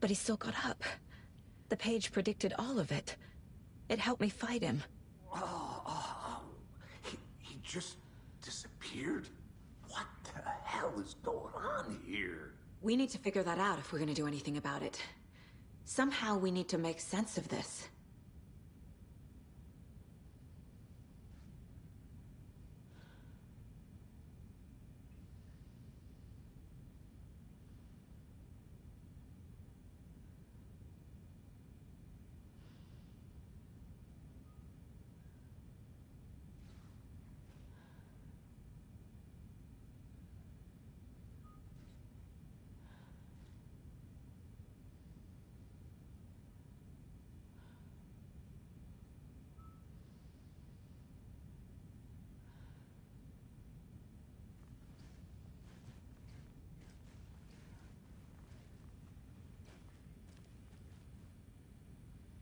but he still got up. The page predicted all of it. It helped me fight him. He just disappeared? What the hell is going on here? We need to figure that out if we're gonna do anything about it. Somehow we need to make sense of this.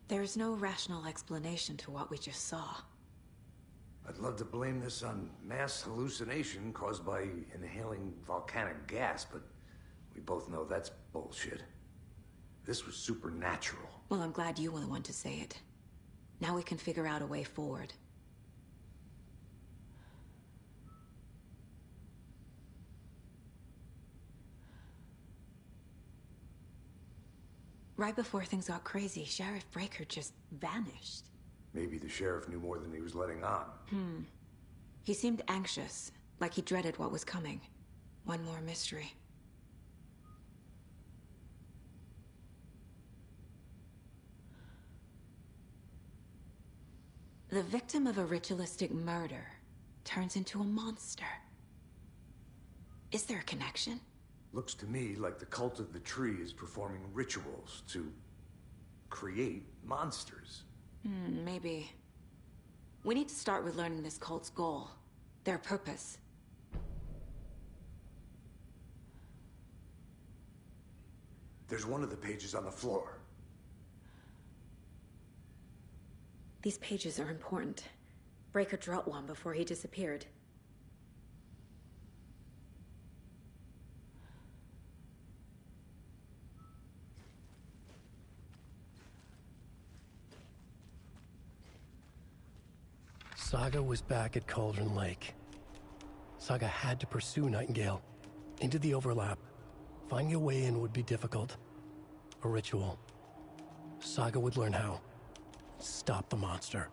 There's no rational explanation to what we just saw. I'd love to blame this on mass hallucination caused by inhaling volcanic gas, but we both know that's bullshit. This was supernatural. Well, I'm glad you were the one to say it. Now we can figure out a way forward. Right before things got crazy, Sheriff Breaker just vanished. Maybe the sheriff knew more than he was letting on. He seemed anxious, like he dreaded what was coming. One more mystery. The victim of a ritualistic murder turns into a monster. Is there a connection? Looks to me like the cult of the tree is performing rituals to create monsters. Maybe. We need to start with learning this cult's goal, their purpose. There's one of the pages on the floor. These pages are important. Breaker dropped one before he disappeared. Saga was back at Cauldron Lake. Saga had to pursue Nightingale. Into the overlap. Finding a way in would be difficult. A ritual. Saga would learn how. Stop the monster.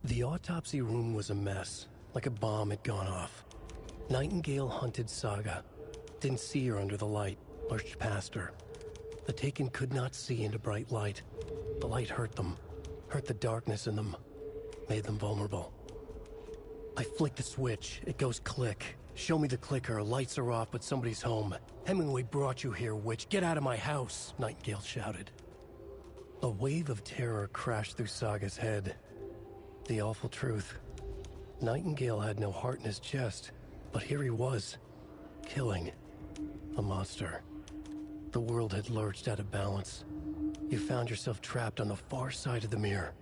The autopsy room was a mess, like a bomb had gone off. Nightingale hunted Saga. Didn't see her under the light, lurched past her. The Taken could not see into bright light. The light hurt them, hurt the darkness in them, made them vulnerable. I flick the switch, it goes click. Show me the clicker, lights are off, but somebody's home. Hemingway brought you here, witch. Get out of my house, Nightingale shouted. A wave of terror crashed through Saga's head. The awful truth. Nightingale had no heart in his chest. But here he was, killing a monster. The world had lurched out of balance. You found yourself trapped on the far side of the mirror.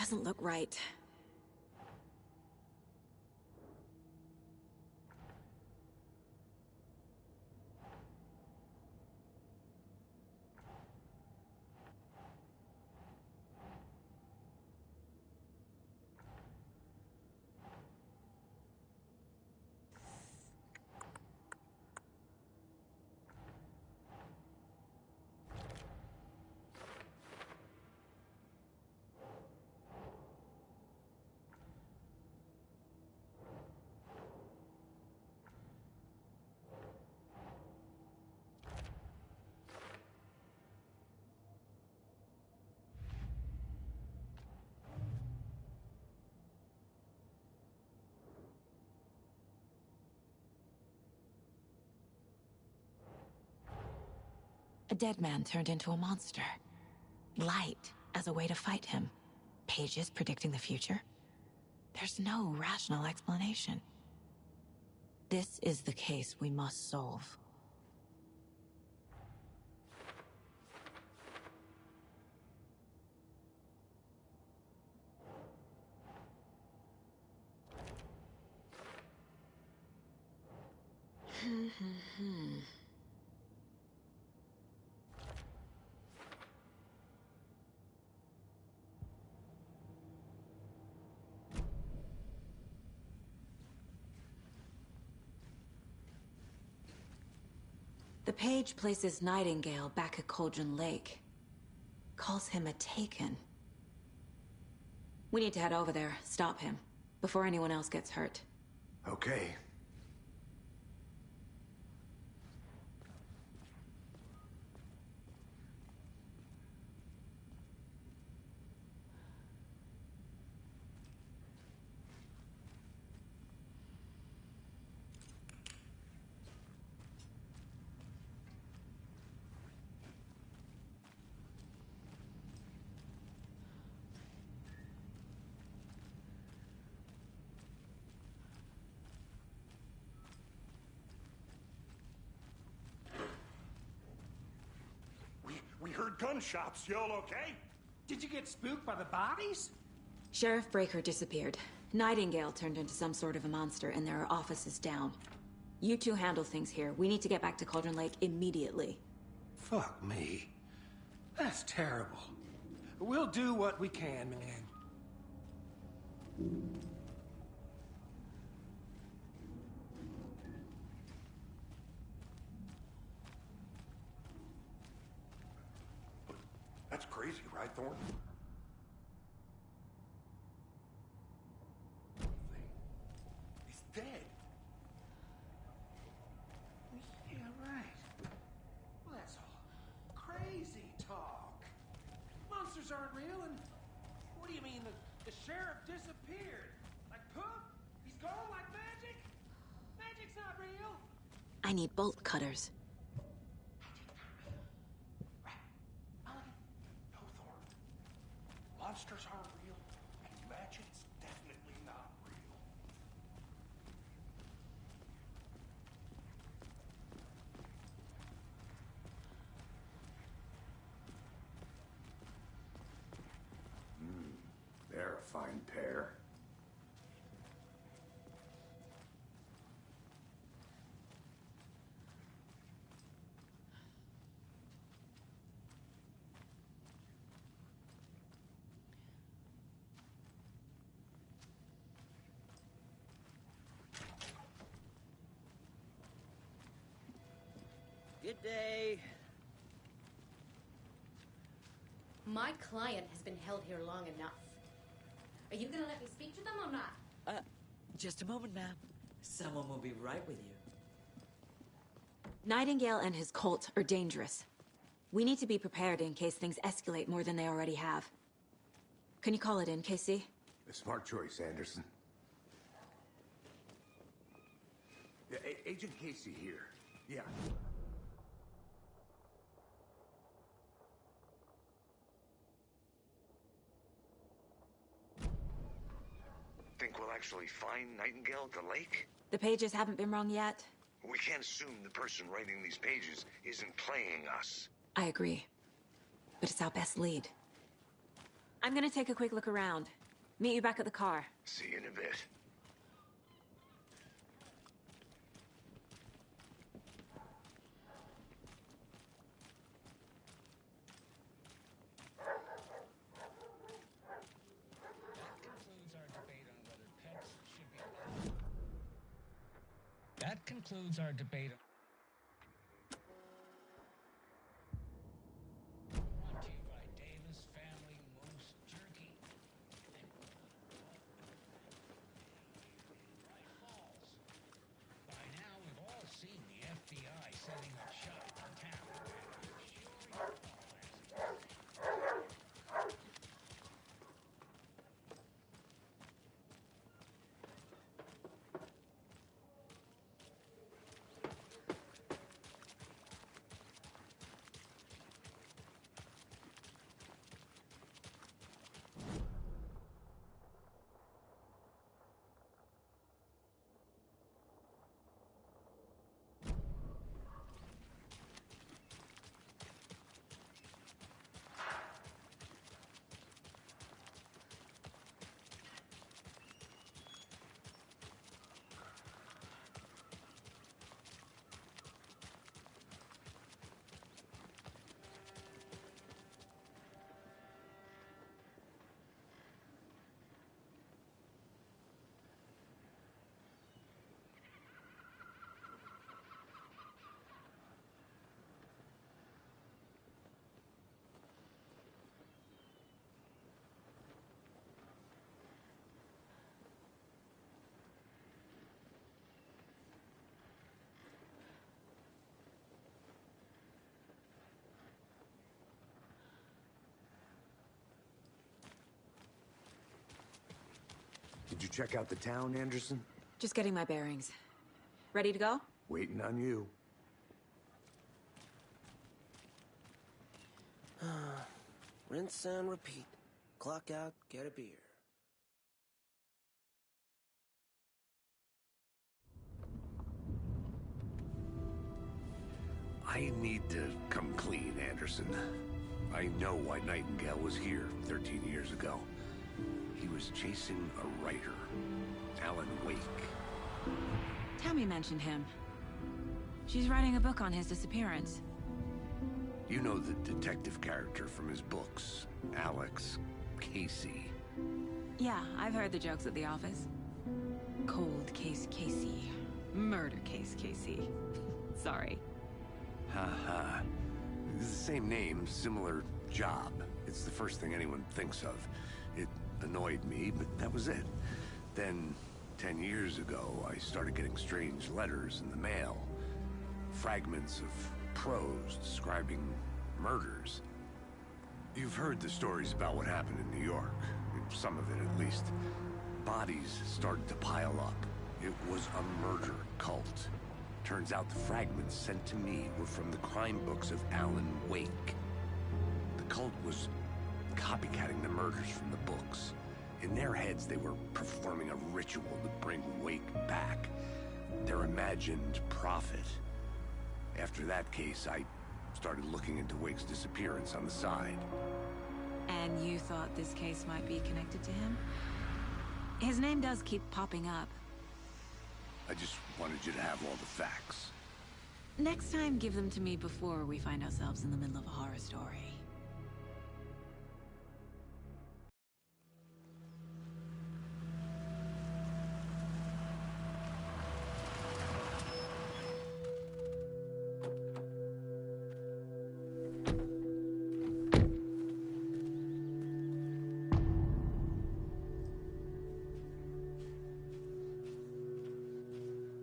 doesn't look right. A dead man turned into a monster. Light as a way to fight him. Pages predicting the future. There's no rational explanation. This is the case we must solve. The page places Nightingale back at Cauldron Lake. Calls him a Taken. We need to head over there, stop him, before anyone else gets hurt. Okay. We heard gunshots. Y'all okay? Did you get spooked by the bodies? Sheriff Breaker disappeared. Nightingale turned into some sort of a monster, and there are offices down. You two handle things here. We need to get back to Cauldron Lake immediately. Fuck me. That's terrible. We'll do what we can, man. That's crazy, right, Thornton? He's dead. Yeah, right. Well, that's all crazy talk. Monsters aren't real, and what do you mean the sheriff disappeared? Like poof? He's gone like magic? Magic's not real. I need bolt cutters. Monsters aren't real, and magic's definitely not real. They're a fine pair. Good day. My client has been held here long enough. Are you gonna let me speak to them or not? Just a moment, ma'am. Someone will be right with you. Nightingale and his cult are dangerous. We need to be prepared in case things escalate more than they already have. Can you call it in, KC? A smart choice, Anderson. Yeah, Agent Casey here. Yeah. Think we'll actually find Nightingale at the lake? The pages haven't been wrong yet. We can't assume the person writing these pages isn't playing us. I agree. But it's our best lead. I'm gonna take a quick look around. Meet you back at the car. See you in a bit. That concludes our debate. Brought to you by Davis Family Moose Jerky. Bright Falls. By now, we've all seen the FBI setting up shop in town. I'm sure you're all as Did you check out the town, Anderson? Just getting my bearings. Ready to go? Waiting on you. Rinse and repeat. Clock out, get a beer. I need to come clean, Anderson. I know why Nightingale was here 13 years ago. He was chasing a writer, Alan Wake. Tammy mentioned him. She's writing a book on his disappearance. You know the detective character from his books, Alex Casey. Yeah, I've heard the jokes at the office. Cold case Casey. Murder case Casey. Sorry. Ha. It's the same name, similar job. It's the first thing anyone thinks of. It annoyed me, but that was it. Then, 10 years ago, I started getting strange letters in the mail. Fragments of prose describing murders. You've heard the stories about what happened in New York. Some of it, at least. Bodies started to pile up. It was a murder cult. Turns out the fragments sent to me were from the crime books of Alan Wake. The cult was copycatting the murders from the books. In their heads, they were performing a ritual to bring Wake back. Their imagined prophet. After that case, I started looking into Wake's disappearance on the side. And you thought this case might be connected to him? His name does keep popping up. I just wanted you to have all the facts. Next time, give them to me before we find ourselves in the middle of a horror story.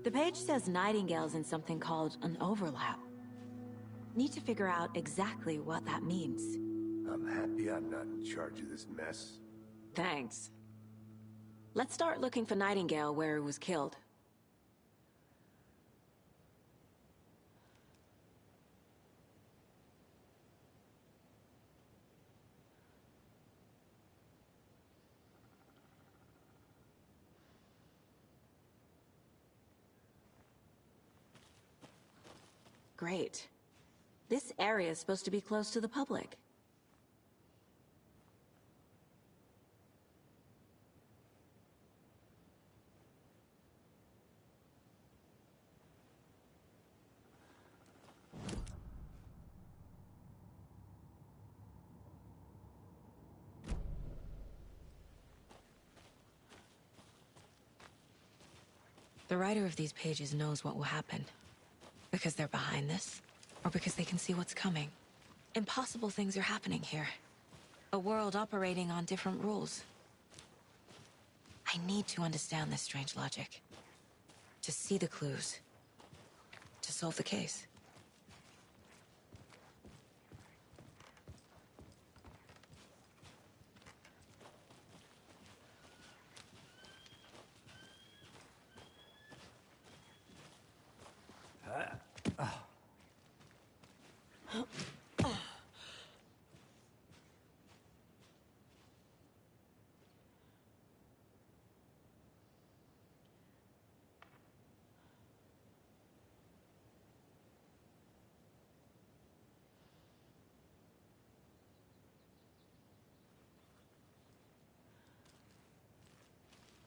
The page says Nightingale's in something called an overlap. Need to figure out exactly what that means. I'm happy I'm not in charge of this mess. Thanks. Let's start looking for Nightingale where he was killed. Great. This area is supposed to be closed to the public. The writer of these pages knows what will happen. Because they're behind this, or because they can see what's coming. Impossible things are happening here. A world operating on different rules. I need to understand this strange logic. To see the clues. To solve the case.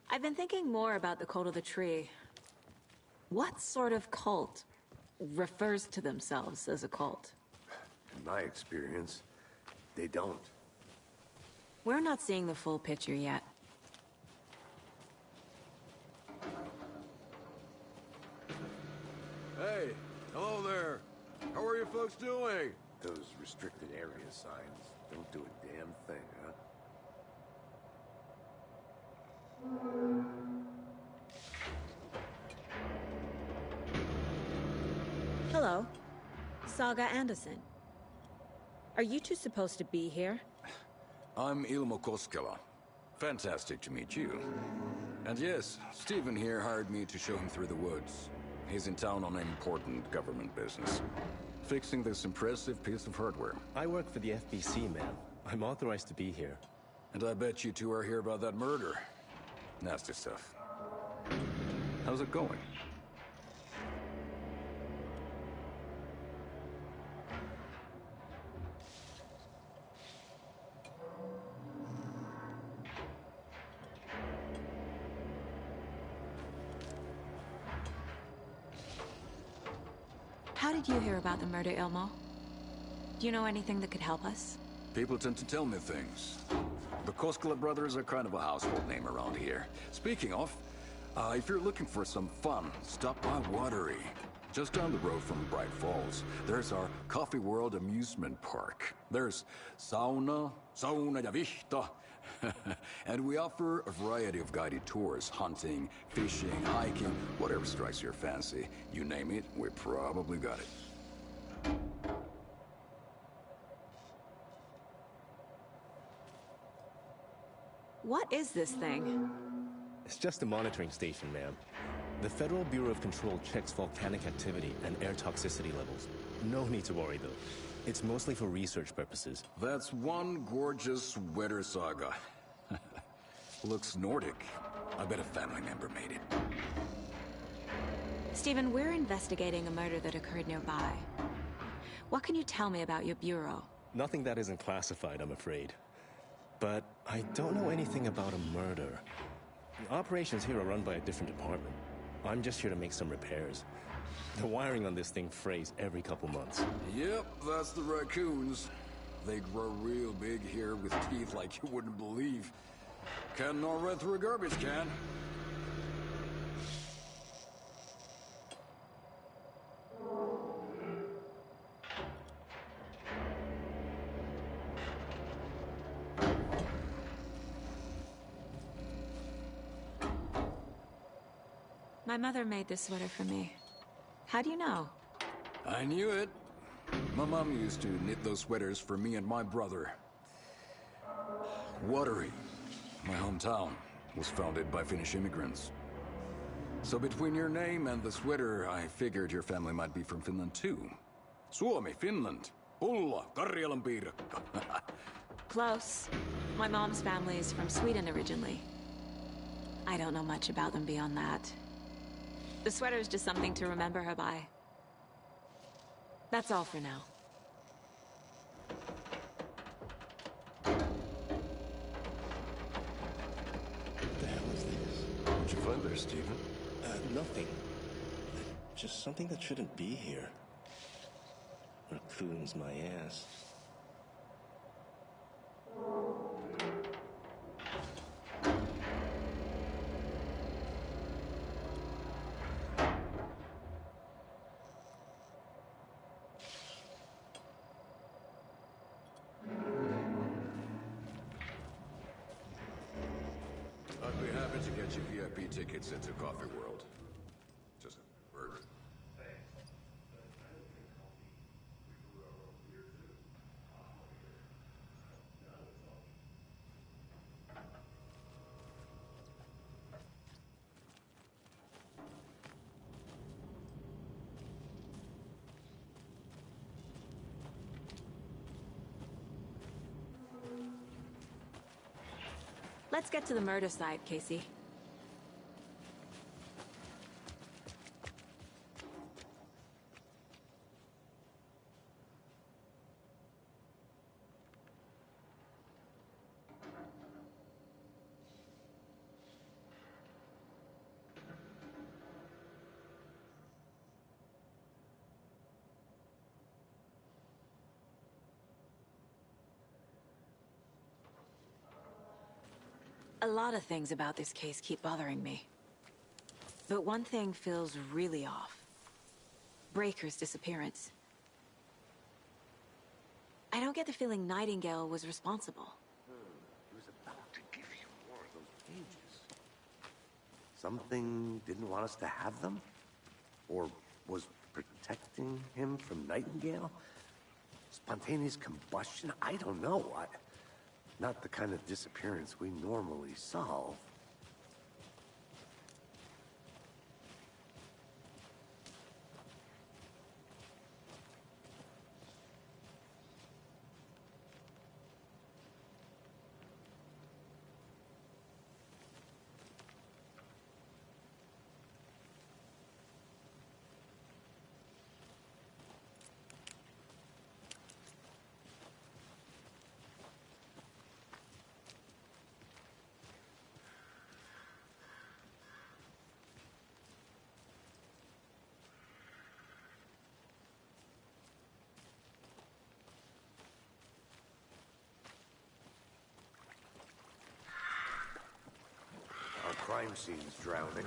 I've been thinking more about the cult of the tree. What sort of cult refers to themselves as a cult? In my experience, they don't. We're not seeing the full picture yet. Hey, hello there. How are you folks doing? Those restricted area signs don't do a damn thing, huh? Hello. Saga Anderson. Are you two supposed to be here? I'm Ilmo Koskela. Fantastic to meet you. And yes, Stephen here hired me to show him through the woods. He's in town on important government business. Fixing this impressive piece of hardware. I work for the FBC, ma'am. I'm authorized to be here. And I bet you two are here about that murder. Nasty stuff. How's it going? How did you hear about the murder, Ilmo? Do you know anything that could help us? People tend to tell me things. The Koskela brothers are kind of a household name around here. Speaking of, if you're looking for some fun, stop by Watery. Just down the road from Bright Falls, there's our Coffee World amusement park. There's sauna ja vihta. And we offer a variety of guided tours, hunting, fishing, hiking, whatever strikes your fancy. You name it, we probably got it. What is this thing? It's just a monitoring station, ma'am. The Federal Bureau of Control checks volcanic activity and air toxicity levels. No need to worry, though. It's mostly for research purposes. That's one gorgeous weather saga. Looks Nordic. I bet a family member made it. Stephen, we're investigating a murder that occurred nearby. What can you tell me about your bureau? Nothing that isn't classified, I'm afraid. But I don't know anything about a murder. The operations here are run by a different department. I'm just here to make some repairs. The wiring on this thing frays every couple months. Yep, that's the raccoons. They grow real big here with teeth like you wouldn't believe. Can't gnaw right through a garbage can. My mother made this sweater for me. How do you know? I knew it. My mom used to knit those sweaters for me and my brother. Watery, my hometown, was founded by Finnish immigrants. So between your name and the sweater, I figured your family might be from Finland too. Suomi, Finland. Pulla, Karjalan piirakka. Close. My mom's family is from Sweden originally. I don't know much about them beyond that. The sweater is just something to remember her by. That's all for now. What the hell is this? What'd you find there, Stephen? Nothing. Just something that shouldn't be here. Raccoons my ass. I'd be happy to get you VIP tickets into Coffee World. Just a word. Let's get to the murder side, Casey. A lot of things about this case keep bothering me. But one thing feels really off. Breaker's disappearance. I don't get the feeling Nightingale was responsible. He was about to give you more of those pages. Something didn't want us to have them? Or was protecting him from Nightingale? Spontaneous combustion? I don't know. Not the kind of disappearance we normally solve. Crime scene's drowning.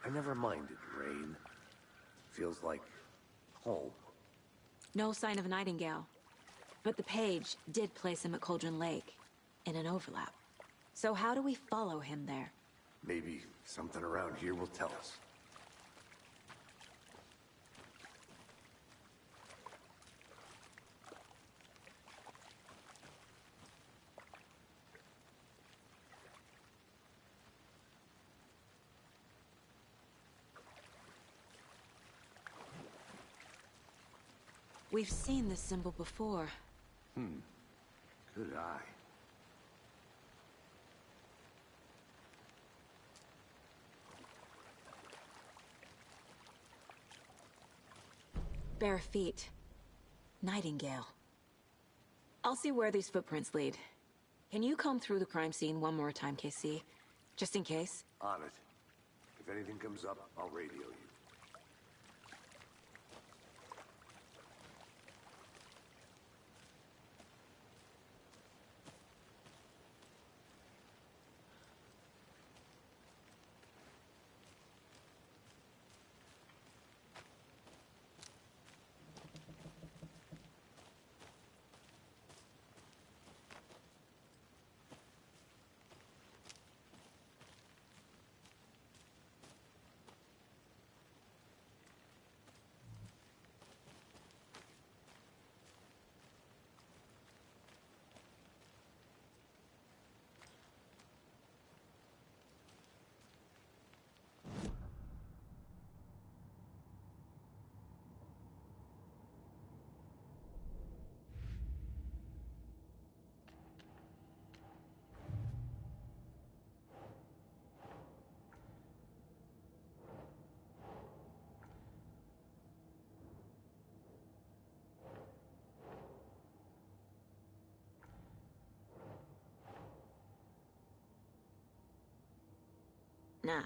I never minded rain. Feels like home. No sign of Nightingale. But the page did place him at Cauldron Lake, in an overlap. So how do we follow him there? Maybe something around here will tell us. We've seen this symbol before. Good eye. Bare feet. Nightingale. I'll see where these footprints lead. Can you comb through the crime scene one more time, KC? Just in case? On it. If anything comes up, I'll radio you. Nah.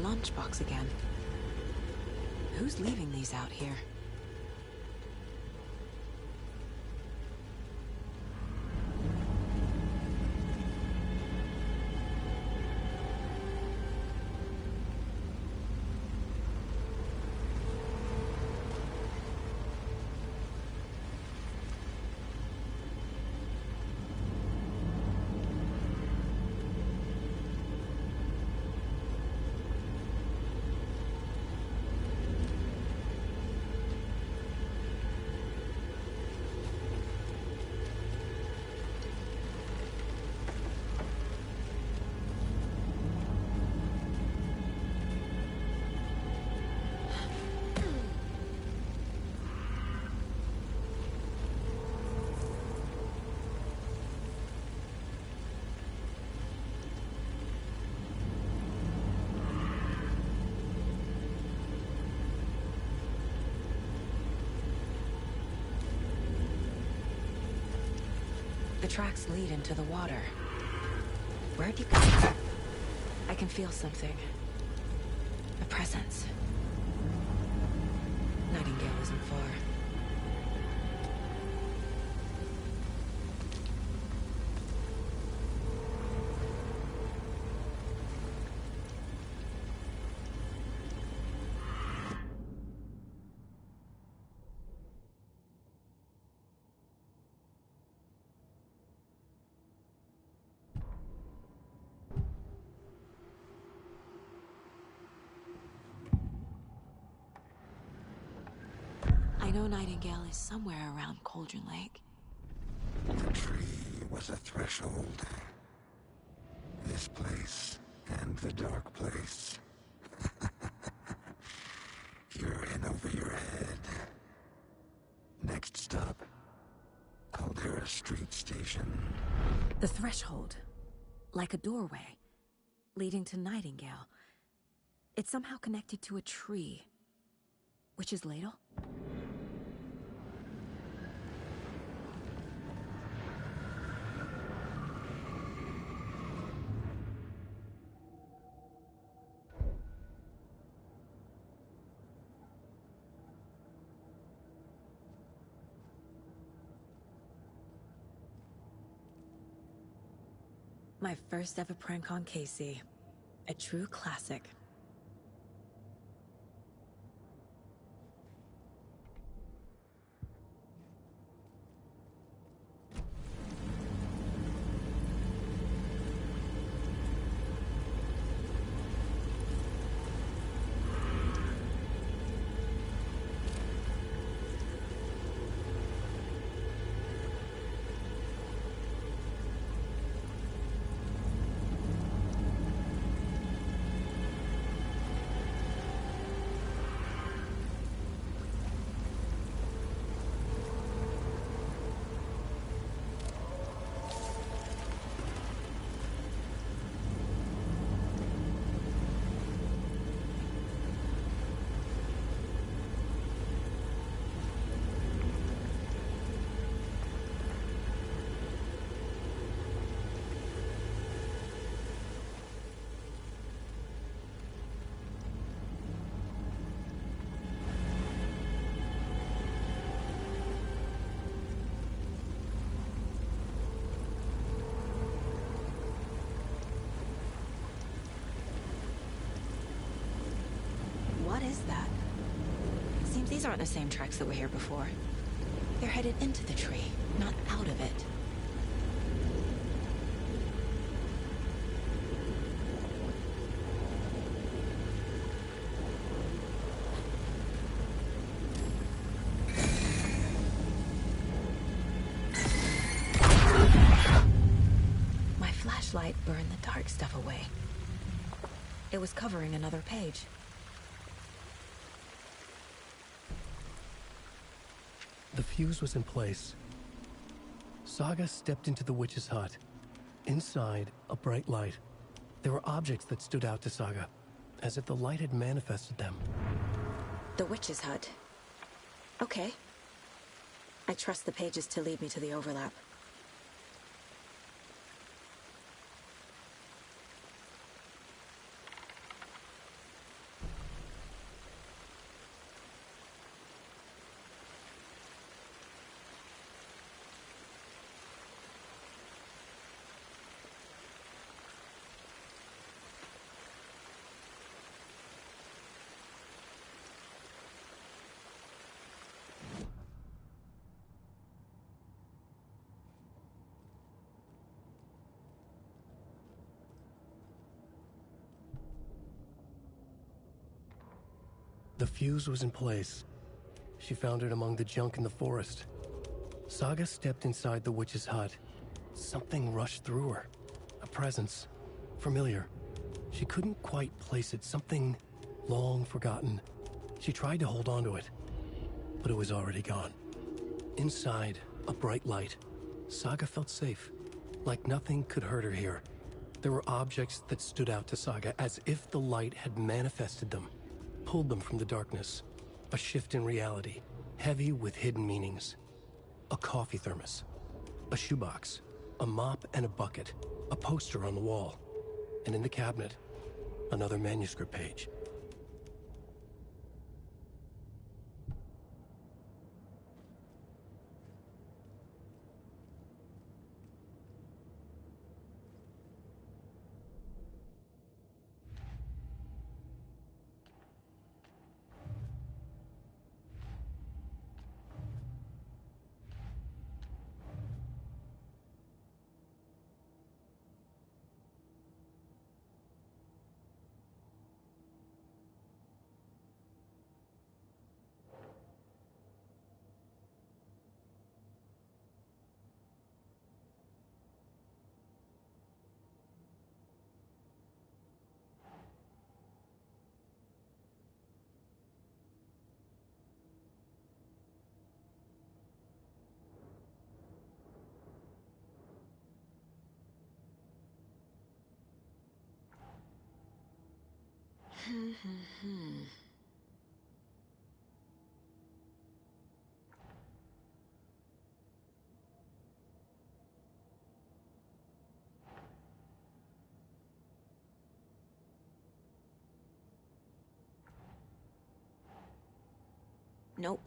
lunchbox again. Who's leaving these out here? The tracks lead into the water. Where'd you go? I can feel something. A presence. Nightingale isn't far. I know Nightingale is somewhere around Cauldron Lake. The tree was a threshold. This place and the dark place. You're in over your head. Next stop, Caldera Street Station. The threshold. Like a doorway. Leading to Nightingale. It's somehow connected to a tree. Witch's Ladle? My first ever prank on Casey. A true classic. What is that? Seems these aren't the same tracks that were here before. They're headed into the tree, not out of it. My flashlight burned the dark stuff away. It was covering another page. The fuse was in place. Saga stepped into the witch's hut. Inside, a bright light. There were objects that stood out to Saga, as if the light had manifested them. The witch's hut. Okay. I trust the pages to lead me to the overlap. The fuse was in place. She found it among the junk in the forest. Saga stepped inside the witch's hut. Something rushed through her. A presence. Familiar. She couldn't quite place it. Something long forgotten. She tried to hold on to it, but it was already gone. Inside, a bright light. Saga felt safe, like nothing could hurt her here. There were objects that stood out to Saga as if the light had manifested them, pulled them from the darkness. A shift in reality, heavy with hidden meanings. A coffee thermos, a shoebox, a mop and a bucket, a poster on the wall, and in the cabinet, another manuscript page. Nope.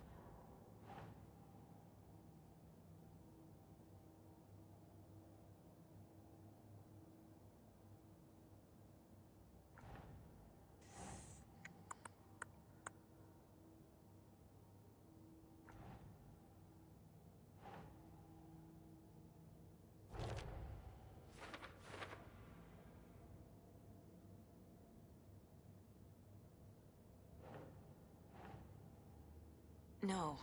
No.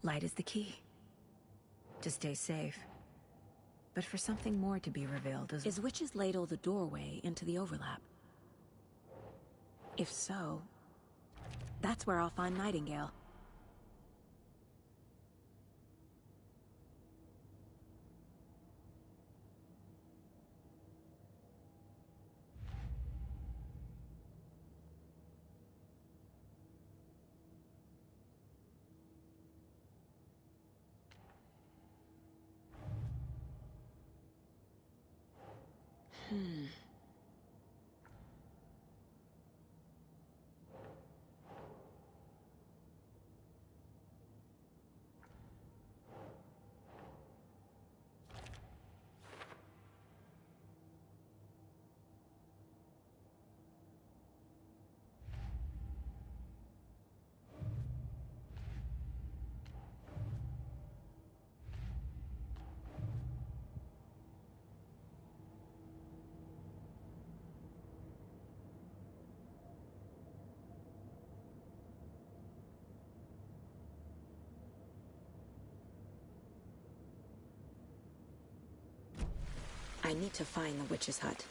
Light is the key. To stay safe. But for something more to be revealed, is Witch's Ladle the doorway into the overlap? If so, that's where I'll find Nightingale. I need to find the witch's hut.